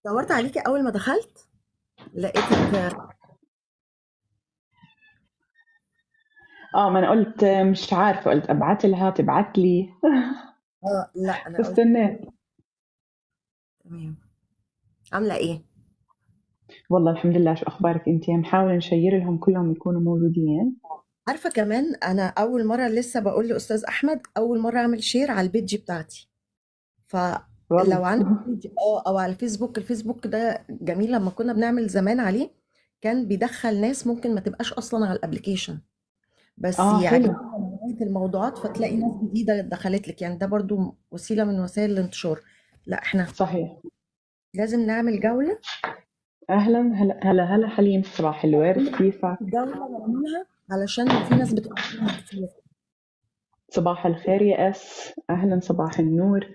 دورت عليكي اول ما دخلت لقيتك. ما انا قلت مش عارفه، قلت ابعت لها تبعت لي. اه لا انا قلت فاستنيت. تمام. عامله ايه؟ والله الحمد لله. شو اخبارك انت؟ نحاول نشير لهم كلهم يكونوا موجودين. عارفه كمان انا اول مره لسه بقول لاستاذ احمد اول مره اعمل شير على البيج بتاعتي. والله. فلو عندك بيج او على الفيسبوك، الفيسبوك ده جميل لما كنا بنعمل زمان عليه. كان بيدخل ناس ممكن ما تبقاش اصلا على الابليكيشن، بس اه حلو. يعجبها نوعيه الموضوعات فتلاقي ناس جديده دخلت لك، يعني ده برضو وسيله من وسائل الانتشار. لا احنا صحيح. لازم نعمل جوله. اهلا، هلا هلا هلا حليم، صباح الورد، كل كيفك؟ جولة نعملها علشان في ناس بتقدم كتير. صباح الخير يا اهلا صباح النور.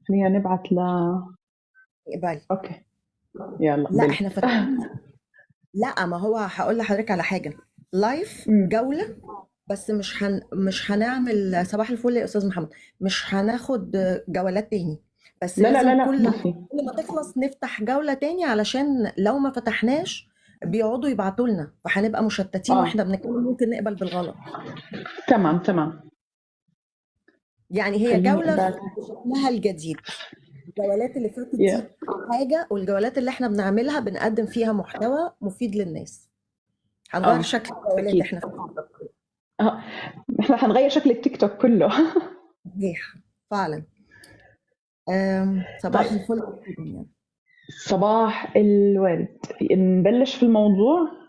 خلينا نبعت اقبلي. اوكي. يلا لا قبلت. احنا فاتحين. لا ما هو هقول لحضرتك على حاجة. لايف أمم. جولة. بس مش هنعمل صباح الفل يا استاذ محمد. مش هناخد جولات تاني. بس لا لا لازم لا لا، كل ما في. كل ما تخلص نفتح جولة تاني علشان لو ما فتحناش بيقعدوا يبعتوا لنا فهنبقى مشتتين اه واحنا بنتكلم ممكن نقبل بالغلط. تمام تمام. يعني هي خليني جولة ابعت. بشكلها الجديد. الجولات اللي فاتت يا دي حاجة، والجولات اللي احنا بنعملها بنقدم فيها محتوى مفيد للناس. هنغير اه شكل الجولات اكيد. احنا في التيك توك. اه احنا حنغير شكل التيك توك كله. صحيح. فعلا. طيب. صباح الفل يعني. صباح الورد. نبلش في الموضوع.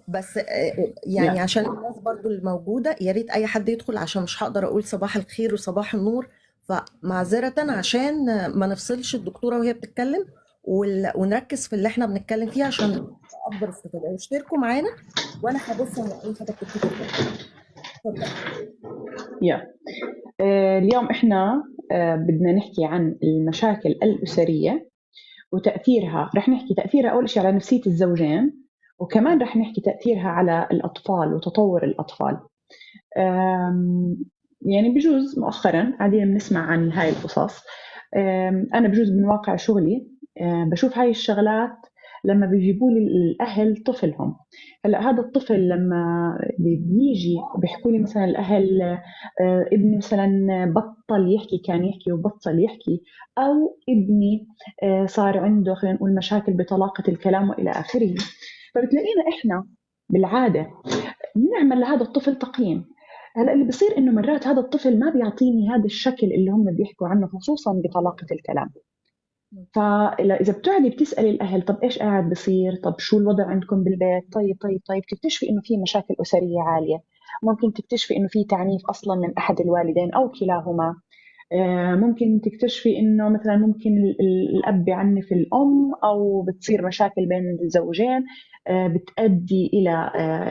بس يعني يا عشان الناس برضو الموجودة يا ريت اي حد يدخل عشان مش هقدر اقول صباح الخير وصباح النور. فمعذرة عشان ما نفصلش الدكتورة وهي بتتكلم، ونركز في اللي احنا بنتكلم فيه عشان اكبر استفادة. واشتركوا معانا وانا هبص على اي حاجة بتتكتب جنبي. اتفضل. يا اليوم احنا بدنا نحكي عن المشاكل الأسرية وتأثيرها. رح نحكي تأثيرها أول شيء على نفسية الزوجين، وكمان رح نحكي تأثيرها على الأطفال وتطور الأطفال. يعني بجوز مؤخرا قاعدين بنسمع عن هاي القصص. أنا بجوز من واقع شغلي بشوف هاي الشغلات لما بيجيبوا لي الأهل طفلهم. هلا هذا الطفل لما بيجي بيحكوا لي مثلا الأهل ابني مثلا بطل يحكي، كان يحكي وبطل يحكي، أو ابني صار عنده خلينا نقول مشاكل بطلاقة الكلام وإلى آخره. فبتلاقينا إحنا بالعادة نعمل لهذا الطفل تقييم. هلا اللي بصير انه مرات هذا الطفل ما بيعطيني هذا الشكل اللي هم بيحكوا عنه، خصوصا بطلاقه الكلام. فاذا بتقعدي بتسالي الاهل طب ايش قاعد بصير، طب شو الوضع عندكم بالبيت، طيب تكتشفي انه في مشاكل اسريه عاليه. ممكن تكتشفي انه في تعنيف اصلا من احد الوالدين او كلاهما. ممكن تكتشفي انه مثلا ممكن الاب بيعنف الام، او بتصير مشاكل بين الزوجين بتؤدي الى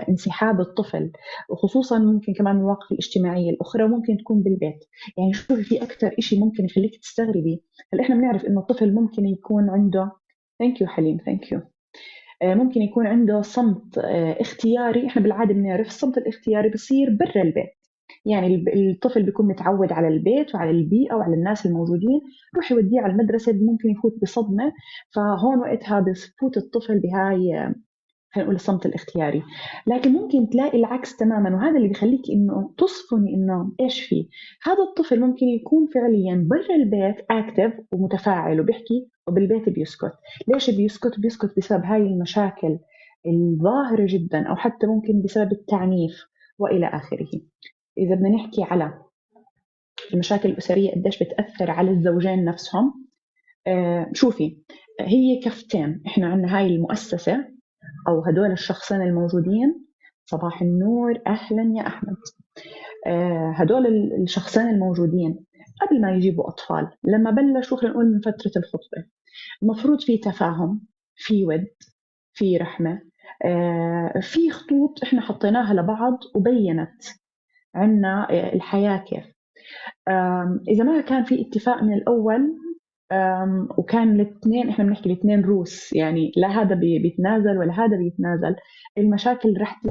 انسحاب الطفل. وخصوصا ممكن كمان المواقف الاجتماعيه الاخرى، وممكن تكون بالبيت. يعني شوفي في اكثر شيء ممكن يخليك تستغربي. هل احنا بنعرف انه الطفل ممكن يكون عنده، ثانك يو حليم ثانك يو، ممكن يكون عنده صمت اختياري. احنا بالعاده بنعرف الصمت الاختياري بصير برا البيت. يعني الطفل بيكون متعود على البيت وعلى البيئة وعلى الناس الموجودين، روح يوديه على المدرسة ممكن يفوت بصدمة. فهون وقتها بفوت الطفل بهاي خلينا نقول الصمت الاختياري. لكن ممكن تلاقي العكس تماما، وهذا اللي بيخليك انه تصفني انه ايش في. هذا الطفل ممكن يكون فعليا برا البيت اكتف ومتفاعل وبيحكي، وبالبيت بيسكت. ليش بيسكت؟ بيسكت بسبب هاي المشاكل الظاهرة جدا، او حتى ممكن بسبب التعنيف والى اخره. إذا بدنا نحكي على المشاكل الأسرية قديش بتأثر على الزوجين نفسهم، شوفي، هي كفتين. إحنا عندنا هاي المؤسسة أو هدول الشخصين الموجودين. صباح النور، أهلا يا أحمد. هدول الشخصين الموجودين قبل ما يجيبوا أطفال، لما بلشوا خلينا نقول من فترة الخطبة، المفروض في تفاهم، في ود، في رحمة، في خطوط إحنا حطيناها لبعض وبينت عنا الحياة كيف. إذا ما كان في اتفاق من الأول، وكان الاثنين، احنا بنحكي الاثنين روس، يعني لا هذا بيتنازل ولا هذا بيتنازل، المشاكل رح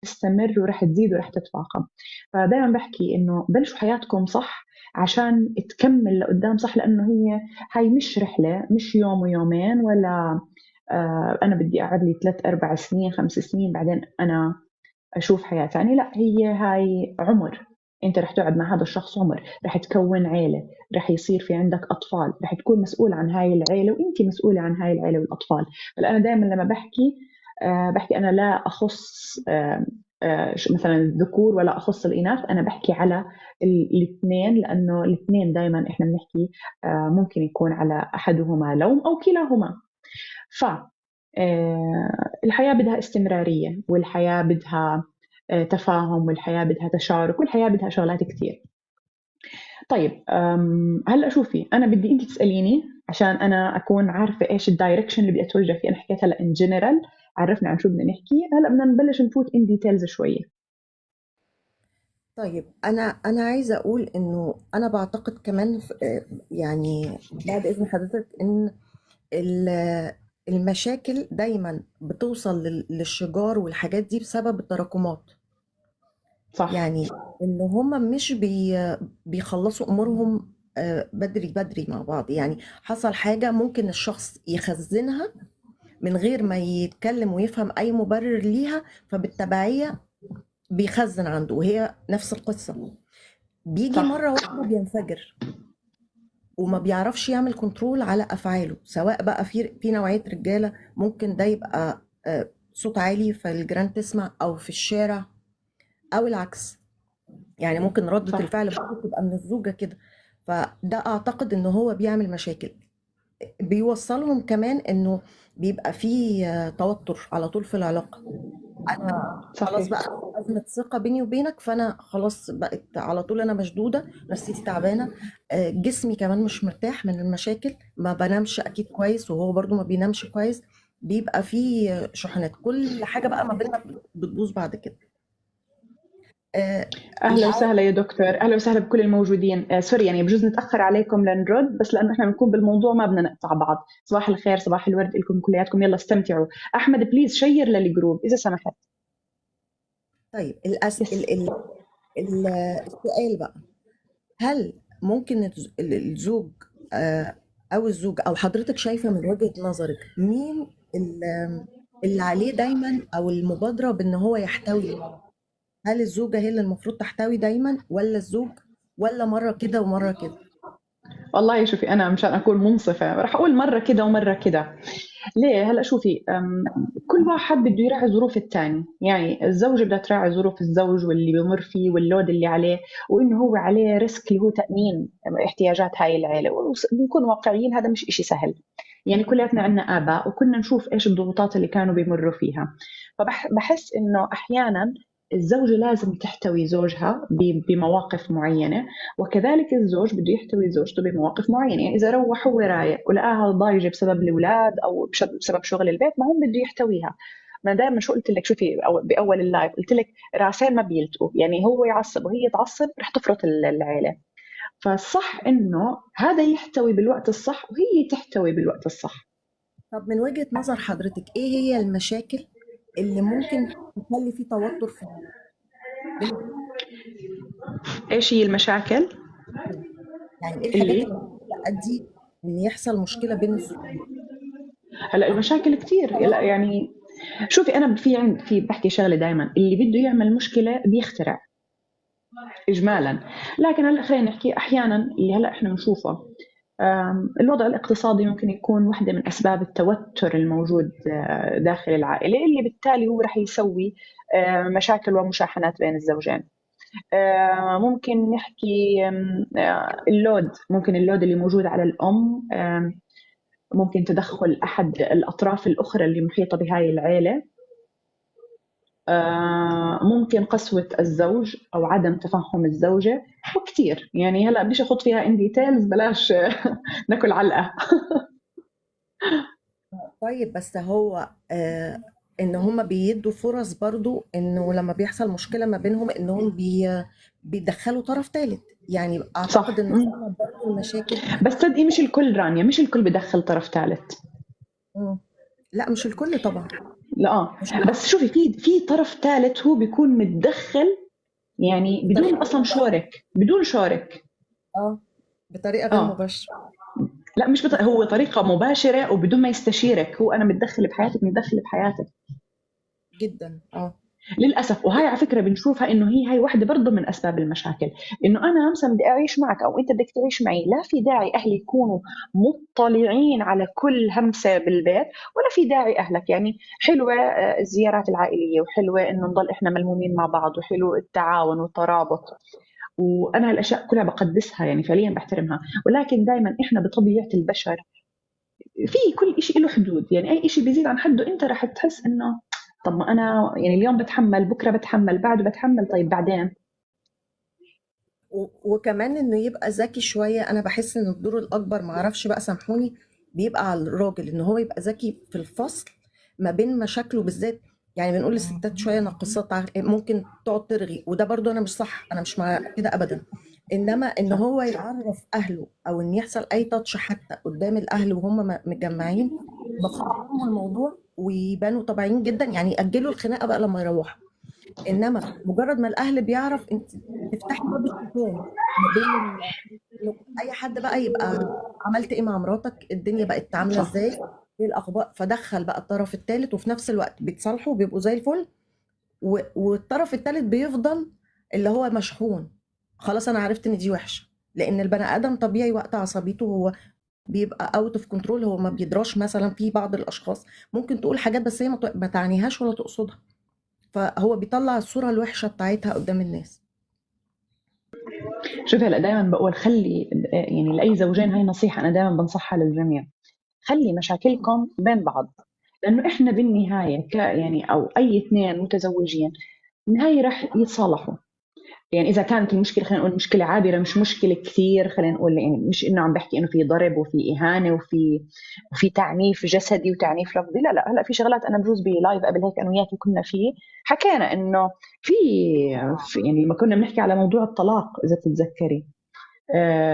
تستمر ورح تزيد ورح تتفاقم. فدائما بحكي إنه بلشوا حياتكم صح عشان تكمل لقدام صح، لأنه هاي مش رحلة، مش يوم ويومين، ولا أنا بدي أقعد لي 3 4 سنين 5 سنين بعدين أنا أشوف حياة تانية. لا، هاي عمر. أنت رح تقعد مع هذا الشخص عمر، رح تكون عيلة، رح يصير في عندك أطفال، رح تكون مسؤول عن هاي العيلة وأنت مسؤولة عن هاي العيلة والأطفال. فأنا دائما لما بحكي أنا لا أخص مثلا الذكور ولا أخص الإناث، أنا بحكي على الاثنين، لأنه الاثنين دائما إحنا بنحكي ممكن يكون على أحدهما لوم أو كلاهما. ف الحياة بدها استمرارية، والحياة بدها تفاهم، والحياة بدها تشارك، والحياة بدها شغلات كثير. طيب هلا شوفي، أنا بدي أنت تسأليني عشان أنا أكون عارفة إيش الدايركشن اللي بدي أتوجه فيه. أنا حكيت هلا إن جنرال، عرفنا عن شو بدنا نحكي، هلا بدنا نبلش نفوت إن ديتيلز شوية. طيب انا عايزه اقول انه انا بعتقد كمان يعني بعد اذن حضرتك ان ال- المشاكل دايما بتوصل للشجار والحاجات دي بسبب التراكمات. صح. يعني ان هما مش بيخلصوا امورهم بدري بدري مع بعض. يعني حصل حاجة ممكن الشخص يخزنها من غير ما يتكلم ويفهم اي مبرر ليها، فبالتبعية بيخزن عنده. وهي نفس القصة، بيجي صح. مرة واحدة بينفجر وما بيعرفش يعمل كنترول على افعاله. سواء بقى في نوعية رجالة ممكن ده يبقى صوت عالي فالجيران تسمع، او في الشارع، او العكس. يعني ممكن ردة صح. الفعل برضه تبقى من الزوجة كده. فده اعتقد ان هو بيعمل مشاكل. بيوصلهم كمان انه بيبقى فيه توتر على طول في العلاقة. انا خلاص صحيح. بقى أزمة ثقة بيني وبينك، فانا خلاص بقت على طول انا مشدودة، نفسيتي تعبانة، جسمي كمان مش مرتاح من المشاكل، ما بنامش اكيد كويس وهو برضو ما بينامش كويس. بيبقى فيه شحنات، كل حاجة بقى ما بيننا بتبوظ بعد كده. آه، اهلا وسهلا يا دكتور، اهلا وسهلا بكل الموجودين. سوري يعني بجوز نتاخر عليكم لنرد، بس لانه احنا بنكون بالموضوع ما بدنا نقطع بعض. صباح الخير، صباح الورد لكم كلياتكم، يلا استمتعوا. احمد بليز شير للجروب اذا سمحت. طيب يس. ال... السؤال بقى، هل ممكن الزوج او الزوجة، او حضرتك شايفة من وجهة نظرك مين اللي عليه دايما او المبادرة بان هو يحتوي؟ هل الزوجة هي اللي المفروض تحتوي دايما، ولا الزوج، ولا مرة كده ومرة كده؟ والله شوفي، انا مشان اكون منصفه راح اقول مره كده ومره كده. ليه؟ هلا شوفي، كل واحد بده يراعي ظروف الثاني. يعني الزوجة بدها تراعي ظروف الزوج واللي بمر فيه واللود اللي عليه، وانه هو عليه ريسك اللي هو تأمين احتياجات هاي العيلة. ونكون واقعيين، هذا مش إشي سهل. يعني كلياتنا عنا آباء وكنا نشوف إيش الضغوطات اللي كانوا بيمروا فيها. فبحس إنه أحيانا الزوجة لازم تحتوي زوجها بمواقف معينة، وكذلك الزوج بده يحتوي زوجته بمواقف معينة. يعني إذا روح هو رايق ولقاها ضايجة بسبب الأولاد أو بسبب شغل البيت، ما هم بده يحتويها. ما دائما شو قلت لك، شوفي باول اللايف قلت لك راسين ما بيلتقوا. يعني هو يعصب وهي تعصب رح تفرط العيله. فالصح انه هذا يحتوي بالوقت الصح وهي تحتوي بالوقت الصح. طب من وجهة نظر حضرتك ايه هي المشاكل اللي ممكن تخلي فيه توتر في بين ايش هي المشاكل يعني ايه الحاجات اللي اللي ممكن تؤدي ان يحصل مشكلة بين الزوجين؟ هلا المشاكل كثير. لا يعني شوفي، انا في بحكي شغله دائما، اللي بده يعمل مشكله بيخترع اجمالا. لكن هلا خلينا نحكي احيانا اللي هلا احنا بنشوفه، الوضع الاقتصادي ممكن يكون واحدة من أسباب التوتر الموجود داخل العائلة، اللي بالتالي هو رح يسوي مشاكل ومشاحنات بين الزوجين. ممكن نحكي ممكن اللود اللي موجود على الأم، ممكن تدخل أحد الأطراف الأخرى اللي محيطة بهاي العيلة، ممكن قسوة الزوج أو عدم تفهم الزوجة، وكتير. يعني هلا بديش أخوض فيها إن ديتيلز، بلاش ناكل علقة. طيب بس هو ان هما بيدوا فرص برضو انه لما بيحصل مشكلة ما بينهم انهم بيدخلوا طرف ثالث. يعني اعتقد صح. ان فعلا برضو المشاكل. بس صدقي مش الكل رانيا، مش الكل بدخل طرف ثالث. مم. لا مش الكل طبعا. لا مش عارفة بس شوفي، في طرف ثالث هو بيكون متدخل، يعني بدون بطريقة اصلا شارك، بدون شارك. اه بطريقة غير اه مباشرة. لا مش هو طريقه مباشره وبدون ما يستشيرك، هو انا متدخل بحياتك، متدخل بحياتك جدا اه. للاسف. وهي على فكره بنشوفها انه هي واحده برضه من اسباب المشاكل، انه انا مثلا بدي اعيش معك او انت بدك تعيش معي، لا في داعي اهلي يكونوا مطلعين على كل همسه بالبيت، ولا في داعي اهلك. يعني حلوه الزيارات العائليه، وحلوه انه نضل احنا ملمومين مع بعض، وحلو التعاون والترابط، وانا هالاشياء كلها بقدسها يعني فعليا بحترمها. ولكن دائما احنا بطبيعه البشر في كل شيء له حدود. يعني اي شيء بيزيد عن حده انت رح تحس انه طب ما انا يعني اليوم بتحمل، بكره بتحمل، بعده بتحمل، طيب بعدين. وكمان انه يبقى ذكي شوية. انا بحس ان الدور الاكبر، معرفش بقى سامحوني، بيبقى على الراجل ان هو يبقى ذكي في الفصل ما بين مشاكله بالذات. يعني بنقول للستات شوية ناقصات عقل، ممكن تقعد ترغي، وده برضو انا مش صح، انا مش مع كده ابدا. انما ان صح. هو يعرف اهله او ان يحصل اي تاتش حتى قدام الاهل وهم متجمعين، بخاطر لهم الموضوع ويبانوا طبيعيين جدا، يعني يأجلوا الخناقة بقى لما يروحوا. انما مجرد ما الاهل بيعرف، انت تفتحي باب الشيطان ما بين إنه اي حد بقى يبقى عملت ايه مع مراتك، الدنيا بقت عامله صح. ازاي، ايه الاخبار، فدخل بقى الطرف الثالث، وفي نفس الوقت بيتصالحوا وبيبقوا زي الفل. والطرف الثالث بيفضل اللي هو مشحون. خلاص انا عرفت ان دي وحشه، لان البني ادم طبيعي وقت عصبيته هو بيبقى اوت اوف كنترول، هو ما بيدراش. مثلا في بعض الاشخاص ممكن تقول حاجات بس هي ما تعنيهاش ولا تقصدها، فهو بيطلع الصورة الوحشة بتاعتها قدام الناس. شوفي هلا دائما بقول خلي، يعني لاي زوجين هاي نصيحه انا دائما بنصحها للجميع، خلي مشاكلكم بين بعض. لانه احنا بالنهايه يعني او اي اثنين متزوجين بالنهايه راح يتصالحوا. يعني اذا كانت المشكله خلينا نقول مشكله عابره، مش مشكله كثير، خلينا نقول يعني مش انه عم بحكي انه في ضرب وفي اهانه وفي تعنيف جسدي وتعنيف لفظي، لا لا. هلا في شغلات انا بجوز بلايف قبل هيك انا وياكي كنا فيه حكينا انه في يعني لما كنا بنحكي على موضوع الطلاق اذا تتذكري،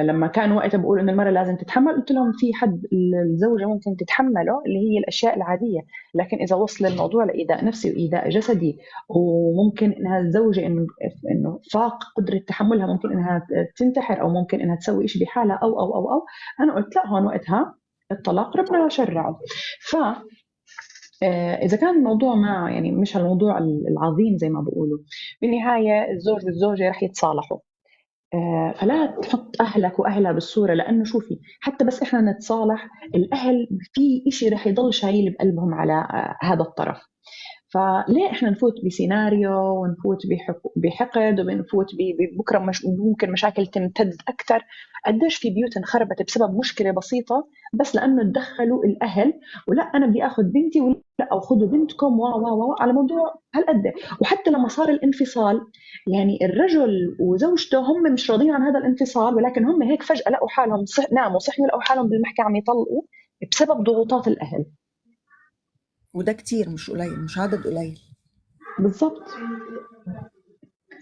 لما كان وقتها بقول انه المراه لازم تتحمل، قلت لهم في حد الزوجه ممكن تتحمله اللي هي الاشياء العاديه، لكن اذا وصل الموضوع لايذاء نفسي وايذاء جسدي، وممكن انها الزوجه انه فاق قدره تحملها، ممكن انها تنتحر او ممكن انها تسوي شيء بحالها او انا قلت لا، هون وقتها الطلاق ربنا شرعه. ف إذا كان الموضوع ما يعني مش الموضوع العظيم زي ما بيقولوا، بالنهاية الزوج والزوجة رح يتصالحوا. فلا تحط اهلك واهلها بالصوره، لانه شوفي حتى بس احنا نتصالح، الاهل في إشي رح يضل شايل بقلبهم على هذا الطرف. فليه احنا نفوت بسيناريو ونفوت بحقد وبنفوت بكره ممكن مشاكل تمتد اكثر. قديش في بيوت انخربت بسبب مشكله بسيطه بس لانه تدخلوا الاهل، ولا انا بدي اخذ بنتي ولا او خذوا بنتكم على موضوع هالقد. وحتى لما صار الانفصال، يعني الرجل وزوجته هم مش راضيين عن هذا الانفصال، ولكن هم هيك فجاه لقوا حالهم ناموا صحيوا لقوا حالهم بالمحكمه عم يطلقوا بسبب ضغوطات الاهل. وده كتير، مش قليل، مش عدد قليل. بالضبط.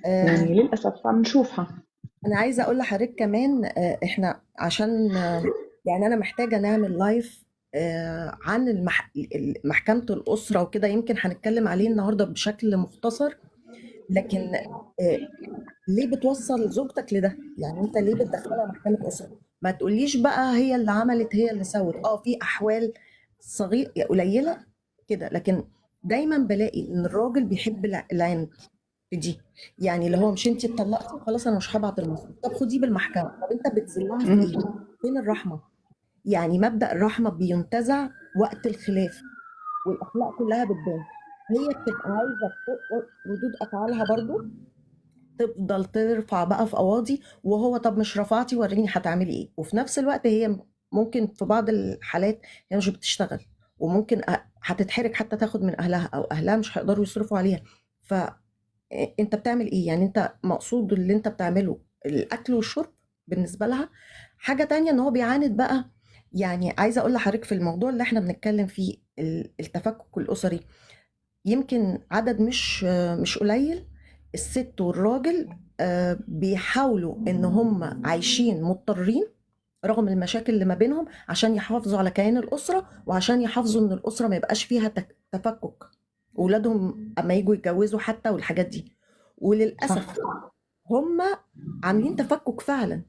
آه يعني للأسف عم نشوفها. انا عايزه اقول لحضرتك كمان، احنا عشان يعني انا محتاجه نعمل لايف عن محكمه الاسره وكده، يمكن هنتكلم عليه النهارده بشكل مختصر. لكن ليه بتوصل زوجتك لده؟ يعني انت ليه بتدخلها محكمة أسرة؟ ما تقوليش بقى هي اللي عملت هي اللي سوت. في احوال صغير قليلة كده، لكن دايما بلاقي ان الراجل بيحب العند في دي. يعني اللي هو مش انت اتطلقتي خلاص انا مش هبعت المصروف، طب خديه بالمحكمة. طب انت بتذلها في ايه؟ مم. فين الرحمة؟ يعني مبدأ الرحمة بينتزع وقت الخلاف، والاخلاق كلها بتبان. هي بتبقى عايزة ردود افعالها برضو تفضل ترفع بقى في قواضي، وهو طب مش رفعتي وريني هتعملي ايه. وفي نفس الوقت هي ممكن في بعض الحالات هي مش بتشتغل، وممكن هتتحرك حتى تاخد من اهلها، او اهلها مش هيقدروا يصرفوا عليها. فانت بتعمل ايه؟ يعني انت مقصود اللي انت بتعمله الاكل والشرب بالنسبه لها. حاجه تانية ان هو بيعاند بقى. يعني عايزه اقول لحضرتك في الموضوع اللي احنا بنتكلم فيه، التفكك الاسري، يمكن عدد مش قليل، الست والراجل بيحاولوا ان هم عايشين مضطرين رغم المشاكل اللي ما بينهم، عشان يحافظوا على كيان الأسرة، وعشان يحافظوا ان الأسرة ما يبقاش فيها تفكك. اولادهم اما يجوا يتجوزوا حتى والحاجات دي. وللاسف صح هم عاملين تفكك فعلا،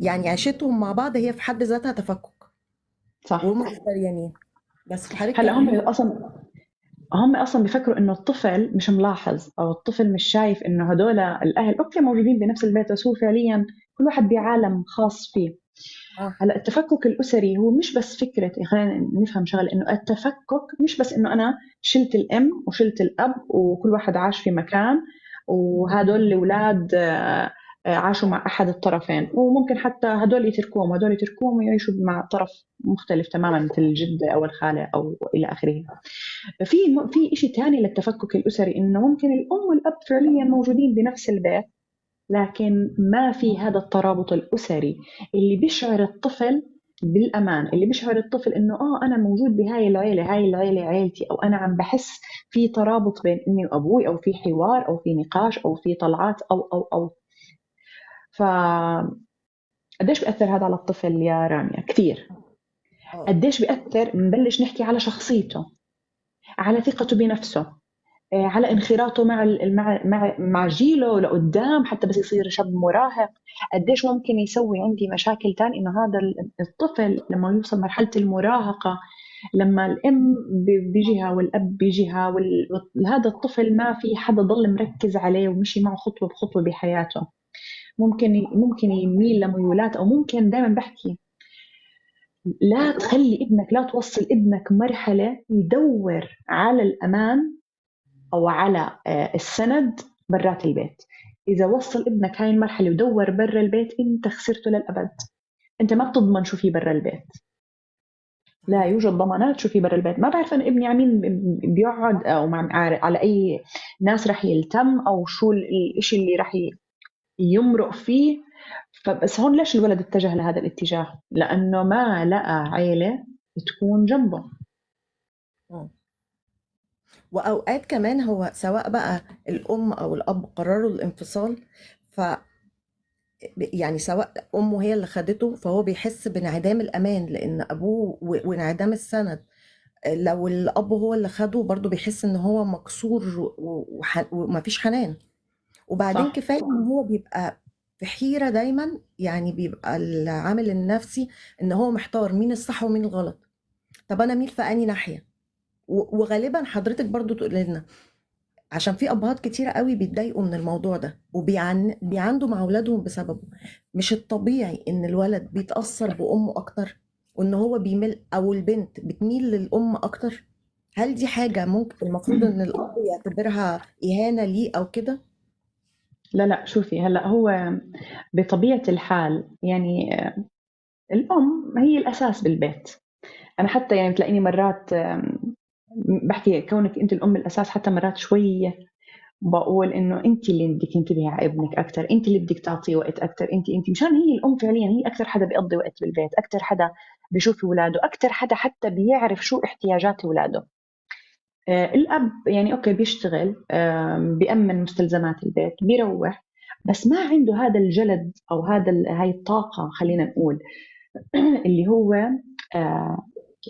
يعني عيشتهم مع بعض هي في حد ذاتها تفكك، صح. وهم مش دريانين. بس فحضرتك هلا هم كلميني. اصلا هم اصلا بيفكروا انه الطفل مش ملاحظ، او الطفل مش شايف انه هدول الاهل اوكي موجودين بنفس البيت، بس هو فعليا كل واحد بعالم خاص فيه. اه. هلا التفكك الاسري هو مش بس فكره، خلينا نفهم شغله، انه التفكك مش بس انه انا شلت الام وشلت الاب وكل واحد عاش في مكان، وهدول الاولاد عاشوا مع احد الطرفين، وممكن حتى هدول يتركوهم وهدول يتركوهم ويعيشوا مع طرف مختلف تماما مثل الجده او الخاله او الى اخره. في شيء ثاني للتفكك الاسري، انه ممكن الام والاب فعليا موجودين بنفس البيت، لكن ما في هذا الترابط الأسري اللي بيشعر الطفل بالأمان، اللي بيشعر الطفل إنه أنا موجود بهاي العيلة، هاي العيلة عيلتي، أو أنا عم بحس في ترابط بين أمي وأبوي، أو في حوار، أو في نقاش، أو في طلعات، أو ف قديش بيأثر هذا على الطفل يا رانيا؟ كثير. اه. قديش بيأثر؟ نبلش نحكي على شخصيته، على ثقته بنفسه، على انخراطه مع جيله لقدام، حتى بس يصير شاب مراهق قديش ممكن يسوي عندي مشاكل تاني. انه هذا الطفل لما يوصل مرحلة المراهقة، لما الام بيجيها والاب بيجيها هذا الطفل ما في حدا ضل مركز عليه ومشي معه خطوة بخطوة بحياته، ممكن يميل لميولات، او ممكن دائما بحكي لا تخلي ابنك، لا توصل ابنك مرحلة يدور على الأمان أو على السند برات البيت. إذا وصل ابنك هاي المرحلة ودور برا البيت، أنت خسرته للأبد. أنت ما بتضمن شو في برا البيت، لا صحيح. يوجد ضمانات شو في برا البيت. ما بعرف أنا ابني عمين بيقعد أو على أي ناس رح يلتم، أو شو الإشي اللي رح يمرق فيه. فبس هون ليش الولد اتجه لهذا الاتجاه؟ لأنه ما لقى عيلة تكون جنبه. اه. واوقات كمان هو سواء بقى الام او الاب قرروا الانفصال، ف يعني سواء امه هي اللي خدته فهو بيحس بانعدام الامان لان ابوه وانعدام السند. لو الاب هو اللي خده برضه بيحس ان هو مكسور ومفيش حنان. وبعدين صح كفايه ان هو بيبقى في حيره دايما، يعني بيبقى العامل النفسي ان هو محتار مين الصح ومين الغلط. طب انا ميل في انهي ناحيه؟ وغالبا حضرتك برضو تقول لنا، عشان في ابهات كتيره قوي بيتضايقوا من الموضوع ده بيعندوا مع اولادهم بسببه. مش الطبيعي ان الولد بيتاثر بامه اكتر، وان هو بيميل او البنت بتميل للام اكتر؟ هل دي حاجه ممكن المفروض ان الاب يعتبرها اهانه ليه او كده؟ لا لا، شوفي هلا هو بطبيعة الحال يعني الأم هي الأساس بالبيت. أنا حتى يعني بتلاقيني مرات بحكي كونك أنت الأم الأساس، حتى مرات شوية بقول إنه أنت اللي بدك تنتبهي على ابنك أكثر، أنت اللي بدك تعطيه وقت أكثر، أنت مشان هي الأم فعليا هي أكثر حدا بيقضي وقت بالبيت، أكثر حدا بيشوف أولاده، أكثر حدا حتى بيعرف شو احتياجات أولاده. الأب يعني أوكي بيشتغل، بيأمن مستلزمات البيت، بيروح، بس ما عنده هذا الجلد أو هاي الطاقة خلينا نقول اللي هو آه،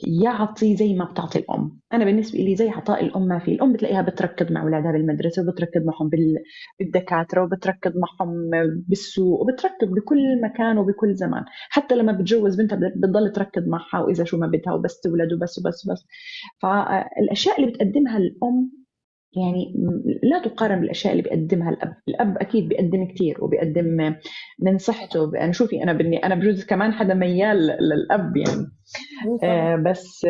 يعطي زي ما بتعطي الأم. أنا بالنسبة لي زي عطاء الأم ما في. الأم بتلاقيها بتركض مع أولادها بالمدرسة، وبتركض معهم بالدكاترة، وبتركض معهم بالسوق، وبتركض بكل مكان وبكل زمان. حتى لما بتجوز بنتها بتضل تركض معها، وإذا شو ما بدها، وبس تولد وبس وبس بس. فالأشياء اللي بتقدمها الأم يعني لا تقارن بالاشياء اللي بيقدمها الاب. الاب اكيد بيقدم كثير، وبيقدم من طبعا. صحته. انا شوفي انا انا بجوز كمان حدا ميال للاب يعني. طبعا. بس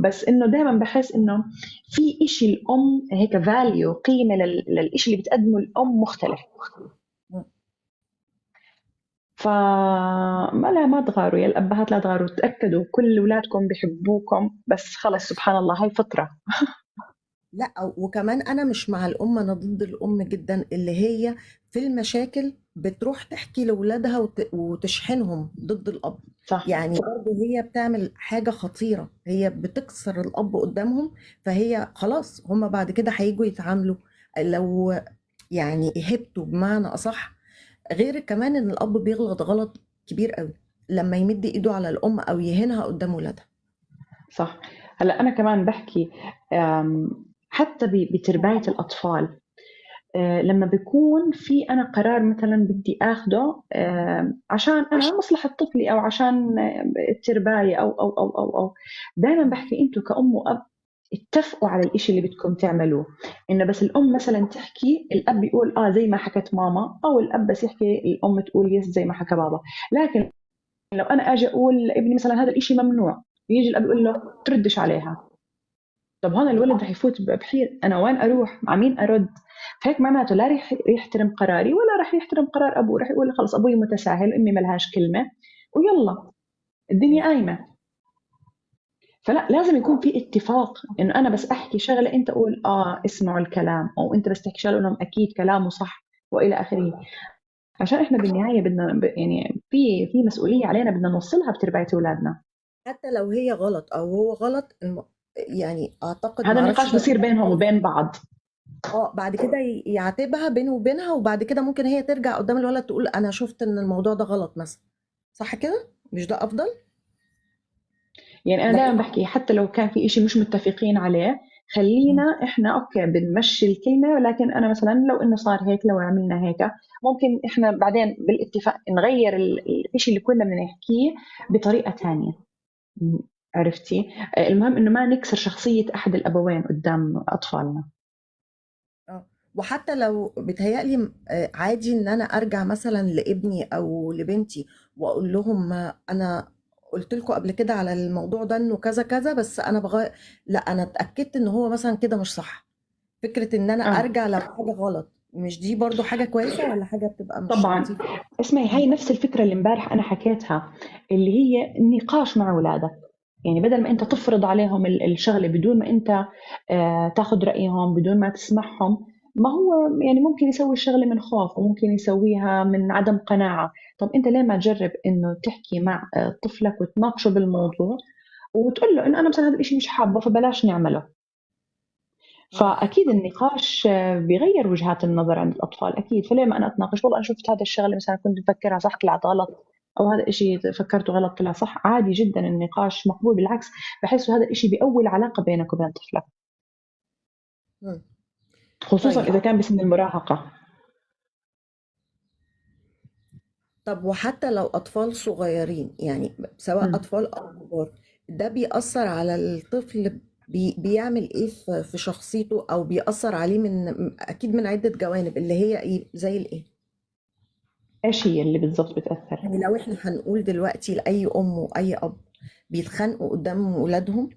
بس انه دائما بحس انه في إشي الام هيك فاليو، قيمه للإشي اللي بتقدمه الام مختلف. فما لا ما تغاروا يا الابهات، لا تغاروا، تاكدوا كل اولادكم بيحبوكم، بس خلص سبحان الله هاي فطره. لا، وكمان انا مش مع الام، انا ضد الام جدا اللي هي في المشاكل بتروح تحكي لاولادها وتشحنهم ضد الاب. صح يعني برضه هي بتعمل حاجة خطيرة، هي بتكسر الاب قدامهم. فهي خلاص هما بعد كده هيجوا يتعاملوا لو يعني هبتوا بمعنى اصح. غير كمان ان الاب بيغلط غلط كبير قوي لما يمد ايده على الام او يهينها قدام ولادها. صح. هلا انا كمان بحكي، حتى بترباية الأطفال. لما بيكون في أنا قرار مثلا بدي أخده عشان أنا مصلحة طفلي أو عشان الترباية أو دائما بحكي أنتوا كأم وأب اتفقوا على الإشي اللي بدكم تعملوه. إنه بس الأم مثلا تحكي الأب يقول زي ما حكت ماما، أو الأب بس يحكي الأم تقول يس زي ما حكى بابا. لكن لو أنا أجي أقول لابني مثلا هذا الإشي ممنوع، يجي الأب يقول له تردش عليها، طب هون الولد رح يفوت بحير، انا وين اروح مع مين ارد؟ فهيك معناته لا رح يحترم قراري ولا رح يحترم قرار ابوه، رح يقول خلص ابوي متساهل، امي ملهاش كلمه، ويلا الدنيا قايمه. فلا، لازم يكون في اتفاق، انه انا بس احكي شغله انت قول اسمعوا الكلام، او انت بس تحكي شغله لهم اكيد كلامه صح والى اخره. عشان احنا بالنهايه بدنا يعني في مسؤوليه علينا بدنا نوصلها بتربيه اولادنا. حتى لو هي غلط او هو غلط يعني اعتقد، هذا معرفش النقاش ده بصير بينهم وبين بعض. بعد كده يعاتبها بينه وبينها، وبعد كده ممكن هي ترجع قدام الولد تقول انا شفت ان الموضوع ده غلط مثلا. صح كده؟ مش ده افضل؟ يعني أنا لكن دائما بحكي حتى لو كان في إشي مش متفقين عليه، خلينا إحنا أوكي بنمشي الكلمة، ولكن أنا مثلا لو إنه صار هيك، لو عملنا هيك ممكن إحنا بعدين بالاتفاق نغير الإشي اللي كنا بدنا نحكيه بطريقة تانية. عرفتي؟ المهم إنه ما نكسر شخصية أحد الأبوين قدام أطفالنا. وحتى لو بيتهيألي عادي ان انا ارجع مثلا لابني او لبنتي واقول لهم انا قلت لكم قبل كده على الموضوع ده انه كذا كذا، بس انا لا انا اتأكدت ان هو مثلا كده مش صح. فكرة ان انا آه ارجع لو حاجة غلط، مش دي برضو حاجة كويسة ولا حاجة بتبقى مش طبعا. لطيفة؟ اسمعي، هاي نفس الفكرة اللي امبارح أنا حكيتها، اللي هي النقاش مع أولادك. يعني بدل ما أنت تفرض عليهم الشغلة بدون ما أنت تاخذ رأيهم، بدون ما تسمعهم، ما هو يعني ممكن يسوي الشغلة من خوف، وممكن يسويها من عدم قناعة. طب أنت ليه ما تجرب إنه تحكي مع طفلك وتناقشه بالموضوع، وتقول له إنه أنا مثلا هذا الإشي مش حابه فبلاش نعمله. اه فأكيد النقاش بيغير وجهات النظر عند الأطفال أكيد. فليه ما أنا أتناقش، والله أنا شفت هذا الشغلة مثلا كنت مفكرها صح طلعت غلط، أو هذا الإشي فكرته غلط طلع صح. عادي جدا النقاش مقبول، بالعكس بحسه هذا الإشي بيقوي العلاقة بينك وبين طفلك، مم. خصوصا طيب. إذا كان بسن المراهقة. طب وحتى لو أطفال صغيرين، يعني سواء مم. أطفال أو كبار، ده بيأثر على الطفل بيعمل إيه في شخصيته، أو بيأثر عليه أكيد من عدة جوانب، اللي هي إيه زي الإيه؟ إيش هي اللي بالضبط بتأثر؟ يعني لو إحنا هنقول دلوقتي لأي أم وأي أب بيتخانقوا قدام ولادهم،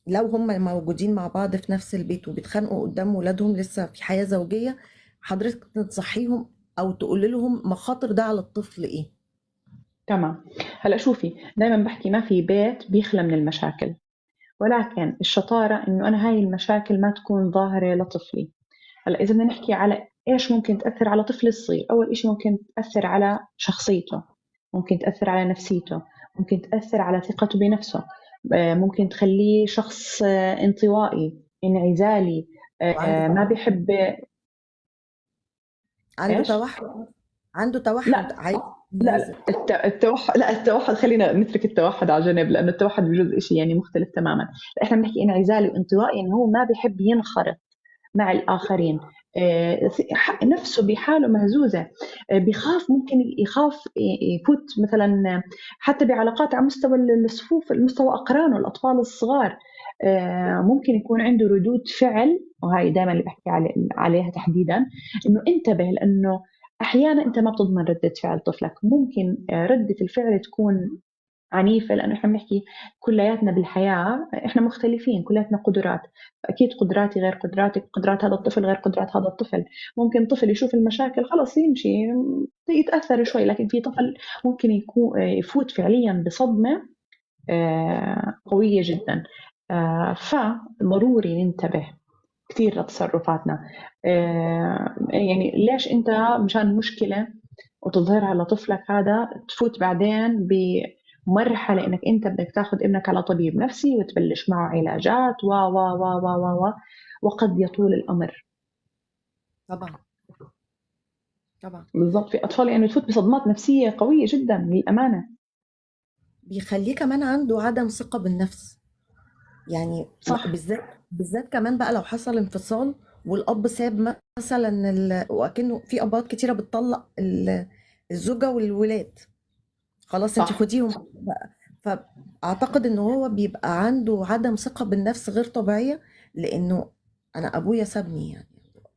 لو هم موجودين مع بعض في نفس البيت وبيتخانقوا قدام ولادهم لسه في حياة زوجية، حضرتك تنصحيهم أو تقول لهم مخاطر ده على الطفل إيه؟ تمام. هلا شوفي، دائما بحكي ما في بيت بيخلى من المشاكل، ولكن الشطارة إنه أنا هاي المشاكل ما تكون ظاهرة لطفلي. هلا إذا بدنا نحكي على إيش ممكن تأثر على طفل الصغير، أول إشي ممكن تأثر على شخصيته، ممكن تأثر على نفسيته، ممكن تأثر على ثقته بنفسه، ممكن تخليه شخص انطوائي، انعزالي، وعنده ما توحد. بيحب. عنده إيش؟ توحد. عنده توحد لا عايز لا ينعزل. التوحد، لا التوحد خلينا نترك التوحد على جنب، لأنه التوحد بجزء شيء يعني مختلف تماما. لا، إحنا بنحكي انعزالي وانطوائي، إنه هو ما بيحب ينخرط مع الآخرين، نفسه بحاله مهزوزة، بيخاف، ممكن يخاف يفوت مثلا حتى بعلاقات على مستوى الصفوف، مستوى أقرانه الأطفال الصغار، ممكن يكون عنده ردود فعل. وهي دائما اللي بحكي عليها تحديدا، إنه انتبه، لأنه أحيانا أنت ما بتضمن ردة فعل طفلك، ممكن ردة الفعل تكون عنيفة، لأنه إحنا بنحكي كلياتنا بالحياة إحنا مختلفين، كلياتنا قدرات. أكيد قدراتي غير قدراتك، قدرات هذا الطفل غير قدرات هذا الطفل. ممكن طفل يشوف المشاكل خلاص يمشي يتأثر شوي، لكن في طفل ممكن يكون يفوت فعليا بصدمة قوية جدا. فضروري ننتبه كثير لتصرفاتنا. يعني ليش أنت مشان مشكلة وتظهرها لطفلك هذا تفوت بعدين بمرحلة إنك أنت بدك تاخذ ابنك على طبيب نفسي وتبلش معه علاجات و وقد يطول الأمر. طبعا. طبعا. بالضبط، في أطفال يعني تفوت بصدمات نفسية قوية جدا للأمانة. بيخليه كمان عنده عدم ثقة بالنفس. يعني صح. بالذات كمان بقى لو حصل انفصال والاب ساب مثلا وأكنه في ابات كتيره بتطلق الزوجه والولاد، خلاص انت صح. خديهم بقى. فاعتقد ان هو بيبقى عنده عدم ثقة بالنفس غير طبيعية، لانه انا ابويا سابني يعني،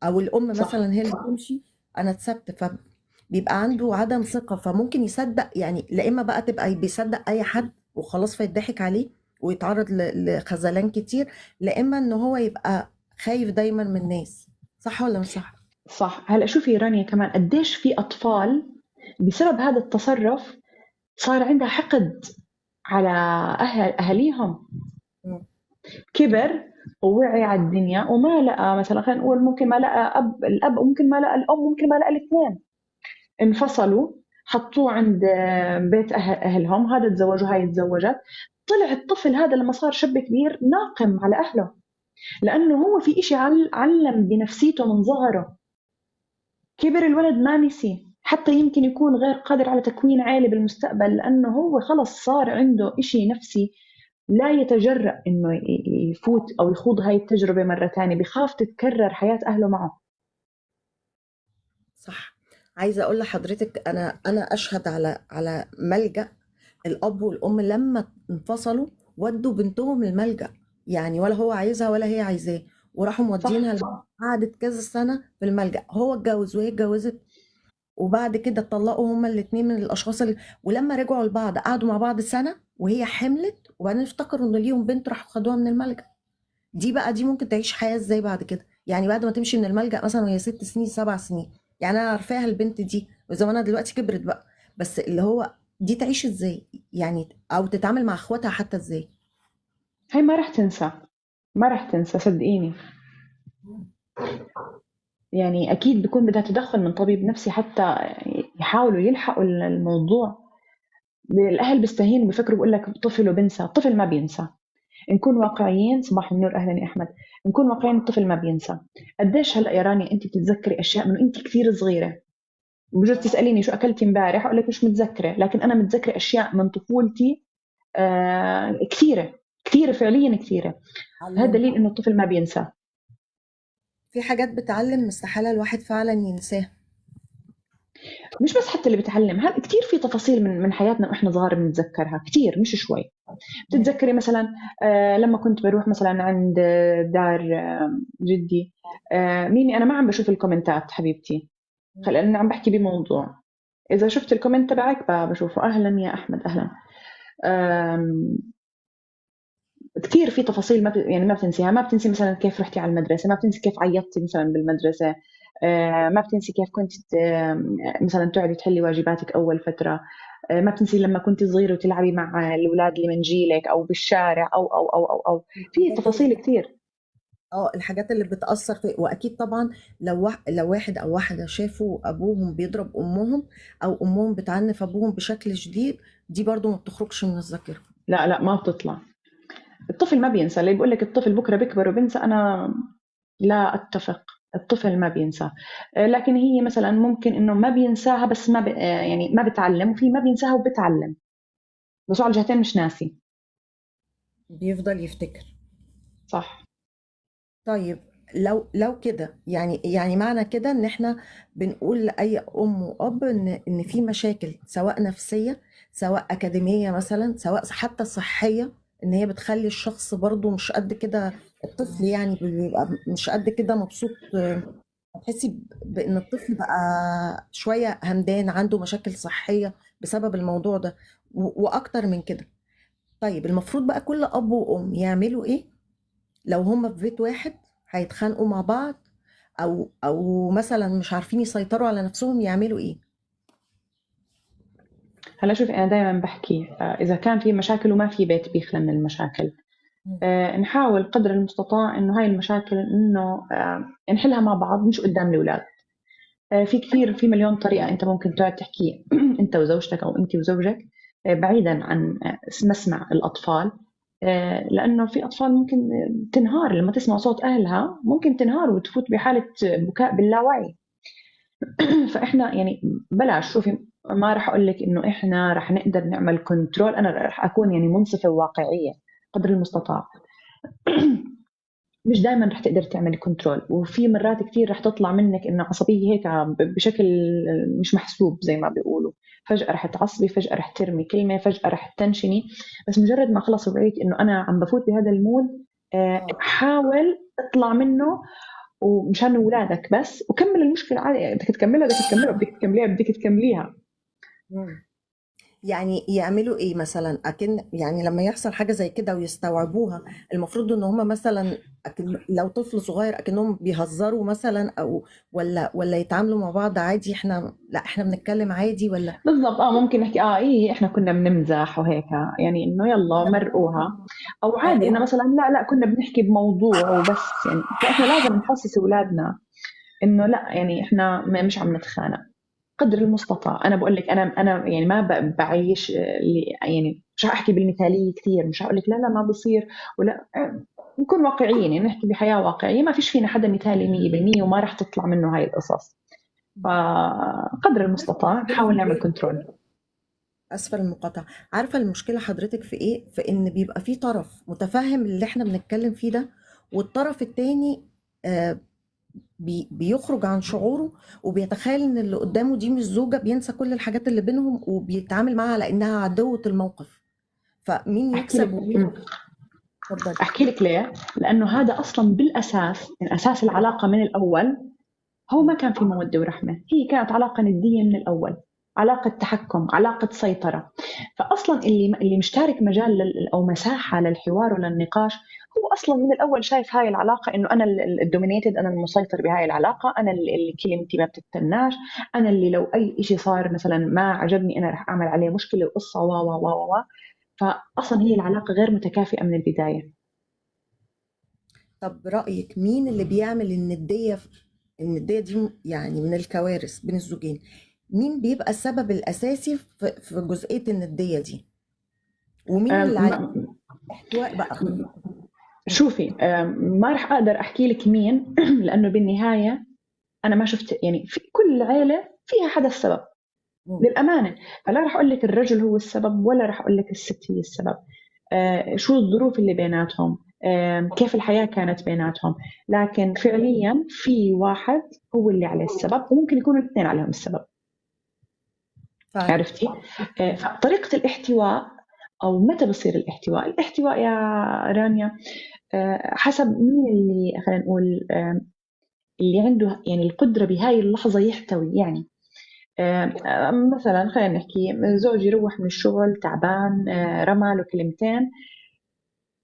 او الام صح. مثلا هي اللي تمشي انا اتسبت، فبيبقى عنده عدم ثقة، فممكن يصدق يعني، لا اما بقى تبقى بيصدق اي حد وخلاص فيضحك عليه ويتعرض لخذلان كتير، لا اما ان هو يبقى خايف دايما من الناس. صح ولا مش صح؟ صح. هلا شوفي رانيا، كمان قديش في اطفال بسبب هذا التصرف صار عندها حقد على اهاليهم. مم. كبر ووعي على الدنيا وما لقى، مثلا خلينا نقول ممكن ما لقى الاب، ممكن ما لقى الام، ممكن ما لقى الاثنين، انفصلوا، حطوه عند بيت اهلهم، هذا تزوج وهاي تزوجت. طلع الطفل هذا لما صار شاب كبير ناقم على اهله، لانه هو في إشي علم بنفسيته من صغره. كبر الولد ما نسي، حتى يمكن يكون غير قادر على تكوين عائلة بالمستقبل، لأنه هو خلص صار عنده إشي نفسي، لا يتجرأ إنه يفوت أو يخوض هاي التجربة مرة تانية، بخاف تتكرر حياة أهله معه. صح. عايزة أقول لحضرتك، أنا أشهد على ملجأ الأب والأم لما انفصلوا ودوا بنتهم الملجأ، يعني ولا هو عايزها ولا هي عايزاه، وراحوا مودينها صح. قعدت كذا سنة في الملجأ، هو اتجوز وهي اتجوزت، وبعد كده اتطلقوا هما الاتنين من الأشخاص ولما رجعوا لبعض قعدوا مع بعض سنة وهي حملت، وبعدين افتكروا إن ليهم بنت راحوا خدوها من الملجأ. دي ممكن تعيش حياة ازاي بعد كده؟ يعني بعد ما تمشي من الملجأ مثلا وهي 6 سنين 7 سنين، يعني انا عارفاها البنت دي وزمانها دلوقتي كبرت بقى، بس اللي هو دي تعيش ازاي يعني، او تتعامل مع اخواتها حتى ازاي؟ هاي ما رح تنسى، ما رح تنسى صدقيني. يعني أكيد بيكون بدها تدخل من طبيب نفسي حتى يحاولوا يلحقوا الموضوع. الأهل بيستهينوا، بفكروا بقول لك طفل وبنسى، الطفل ما بينسى. نكون واقعيين. صباح النور، اهلا يا احمد. نكون واقعيين، الطفل ما بينسى. قديش هلا يا راني انت بتتذكري اشياء من انت كثير صغيره؟ بجوز تساليني شو اكلتي امبارح اقول لك مش متذكره، لكن انا متذكره اشياء من طفولتي كثيره، كثيره فعليا كثيره. هذا علم. دليل انه الطفل ما بينسى. في حاجات بتعلم استحالة الواحد فعلا ينساها. مش بس حتى اللي بتعلم، هذا كثير في تفاصيل من حياتنا واحنا صغار بنتذكرها كثير، مش شوي. بتتذكري مثلا لما كنت بروح مثلا عند دار جدي. ميمي انا ما عم بشوف الكومنتات حبيبتي، لأن عم بحكي بموضوع. إذا شفت الكومنت تبعك بشوفه. أهلا يا أحمد، أهلا. أم، كثير في تفاصيل ما يعني ما بتنسيها. ما بتنسي مثلا كيف رحتي على المدرسة، ما بتنسي كيف عيطتي مثلا بالمدرسة. ما بتنسي كيف كنت مثلا تقعدي تحلي واجباتك أول فترة. ما بتنسي لما كنت صغيرة وتلعبي مع الأولاد اللي من جيلك أو بالشارع أو في الحاجات تفاصيل كثير. الحاجات اللي بتأثر في، واكيد طبعا لو واحد او واحدة شافوا ابوهم بيضرب امهم او امهم بتعنف ابوهم بشكل شديد، دي برضو ما بتخرجش من الذاكرة. لا لا، ما بتطلع. الطفل ما بينسى. اللي بيقول لك الطفل بكرة بيكبر وبينسى، أنا لا أتفق. الطفل ما بينسى. لكن هي مثلا ممكن إنه ما بينساها بس ما يعني ما بتعلم، وفي ما بينساها وبتعلم، بس هو على الجهتين مش ناسي. بيفضل يفتكر. صح. طيب، لو كده يعني معنى كده ان احنا بنقول لاي ام واب ان في مشاكل سواء نفسيه سواء اكاديميه مثلا سواء حتى صحيه، ان هي بتخلي الشخص برضو مش قد كده، الطفل يعني بيبقى مش قد كده مبسوط. هتحسي بان الطفل بقى شويه همدان عنده مشاكل صحيه بسبب الموضوع ده، واكتر من كده. طيب المفروض بقى كل اب وام يعملوا ايه لو هما في بيت واحد هيتخانقوا مع بعض، او مثلا مش عارفين يسيطروا على نفسهم، يعملوا ايه؟ هلا شوفي، أنا دائما بحكي إذا كان في مشاكل وما في بيت بيخلى من المشاكل. مم. نحاول قدر المستطاع إنه هاي المشاكل إنه نحلها مع بعض، مش قدام الأولاد. في كثير، في مليون طريقة أنت ممكن تقعد تحكي أنت وزوجتك أو أنت وزوجك، بعيدا عن مسمع الأطفال. لأنه في أطفال ممكن تنهار لما تسمع صوت أهلها، ممكن تنهار وتفوت بحالة بكاء باللاوعي. فإحنا يعني بلاش. شوفي، ما راح أقول لك إنه إحنا راح نقدر نعمل كنترول، أنا راح أكون يعني منصفة وواقعية قدر المستطاع. مش دائما رح تقدر تعمل كنترول، وفي مرات كثير رح تطلع منك انه عصبيه هيك بشكل مش محسوب زي ما بيقولوا. فجاه رح تعصبي، فجاه رح ترمي كلمه، فجاه رح تنشني. بس مجرد ما خلص وعيت انه انا عم بفوت بهذا المود، اه. حاول اطلع منه ومشان اولادك بس، وكمل المشكله عادي. بدك تكملها بدك تكملها، بدك تكمليها بدك تكمليها. مم. يعني يعملوا ايه مثلا؟ اكن يعني لما يحصل حاجه زي كده ويستوعبوها، المفروض ان هم مثلا لو طفل صغير اكنهم بيهزروا مثلا، او ولا يتعاملوا مع بعض عادي، احنا لا احنا بنتكلم عادي ولا؟ بالضبط، ممكن نحكي ايه احنا كنا بنمزح وهيك، يعني انه يلا مرقوها. او اه عادي انه مثلا لا لا كنا بنحكي بموضوع وبس يعني. فاحنا لازم نحسس اولادنا انه لا، يعني احنا مش عم نتخانق قدر المستطاع. انا بقول لك انا يعني ما بعيش يعني مش احكي بالمثاليه كثير، مش هقول لك لا لا ما بصير ولا. نكون واقعيين، يعني نحكي بحياه واقعيه، ما فيش فينا حدا مثالي 100% وما راح تطلع منه هاي القصص. فقدر المستطاع نحاول نعمل كنترول. اسفل المقاطعه. عارفه المشكله حضرتك في ايه؟ في ان بيبقى في طرف متفهم اللي احنا بنتكلم فيه ده، والطرف التاني آه، بيخرج عن شعوره وبيتخيل ان اللي قدامه دي مش زوجة، بينسى كل الحاجات اللي بينهم وبيتعامل معاها على انها عدوة الموقف. فمين احكي يكسب لك ومين؟ اتفضلي. احكي لك ليه. لانه هذا اصلا بالاساس، من اساس العلاقه من الاول، هو ما كان في موده ورحمه، هي كانت علاقه نديه من الاول، علاقه تحكم، علاقه سيطره. فاصلا اللي مشترك مجال او مساحه للحوار وللنقاش، هو اصلا من الاول شايف هاي العلاقه انه انا الدومينيتد، انا المسيطر بهاي العلاقه، انا اللي كلمتي ما بتتناش، انا اللي لو اي شيء صار مثلا ما عجبني انا رح اعمل عليه مشكله وقصه و. فاصلا هي العلاقه غير متكافئه من البدايه. طب رأيك مين اللي بيعمل الندية الندية دي يعني من الكوارث بين الزوجين؟ مين بيبقى السبب الأساسي في جزئية الندية دي؟ ومين اللي عليه احتواء بقى؟ شوفي، ما راح اقدر احكي لك مين لانه بالنهايه انا ما شفت، يعني في كل عيله فيها حدا السبب مم. للامانه. فلا راح اقول لك الرجل هو السبب ولا راح اقول لك الست هي السبب. شو الظروف اللي بيناتهم، كيف الحياه كانت بيناتهم. لكن فعليا في واحد هو اللي عليه السبب، وممكن يكونوا الاثنين عليهم السبب. فعلا. عرفتي؟ فطريقه الاحتواء، او متى بصير الاحتواء؟ الاحتواء يا رانيا حسب مين اللي خلينا نقول اللي عنده يعني القدرة بهاي اللحظة يحتوي. يعني مثلا خلينا نحكي زوجي يروح من الشغل تعبان، رمى له كلمتين،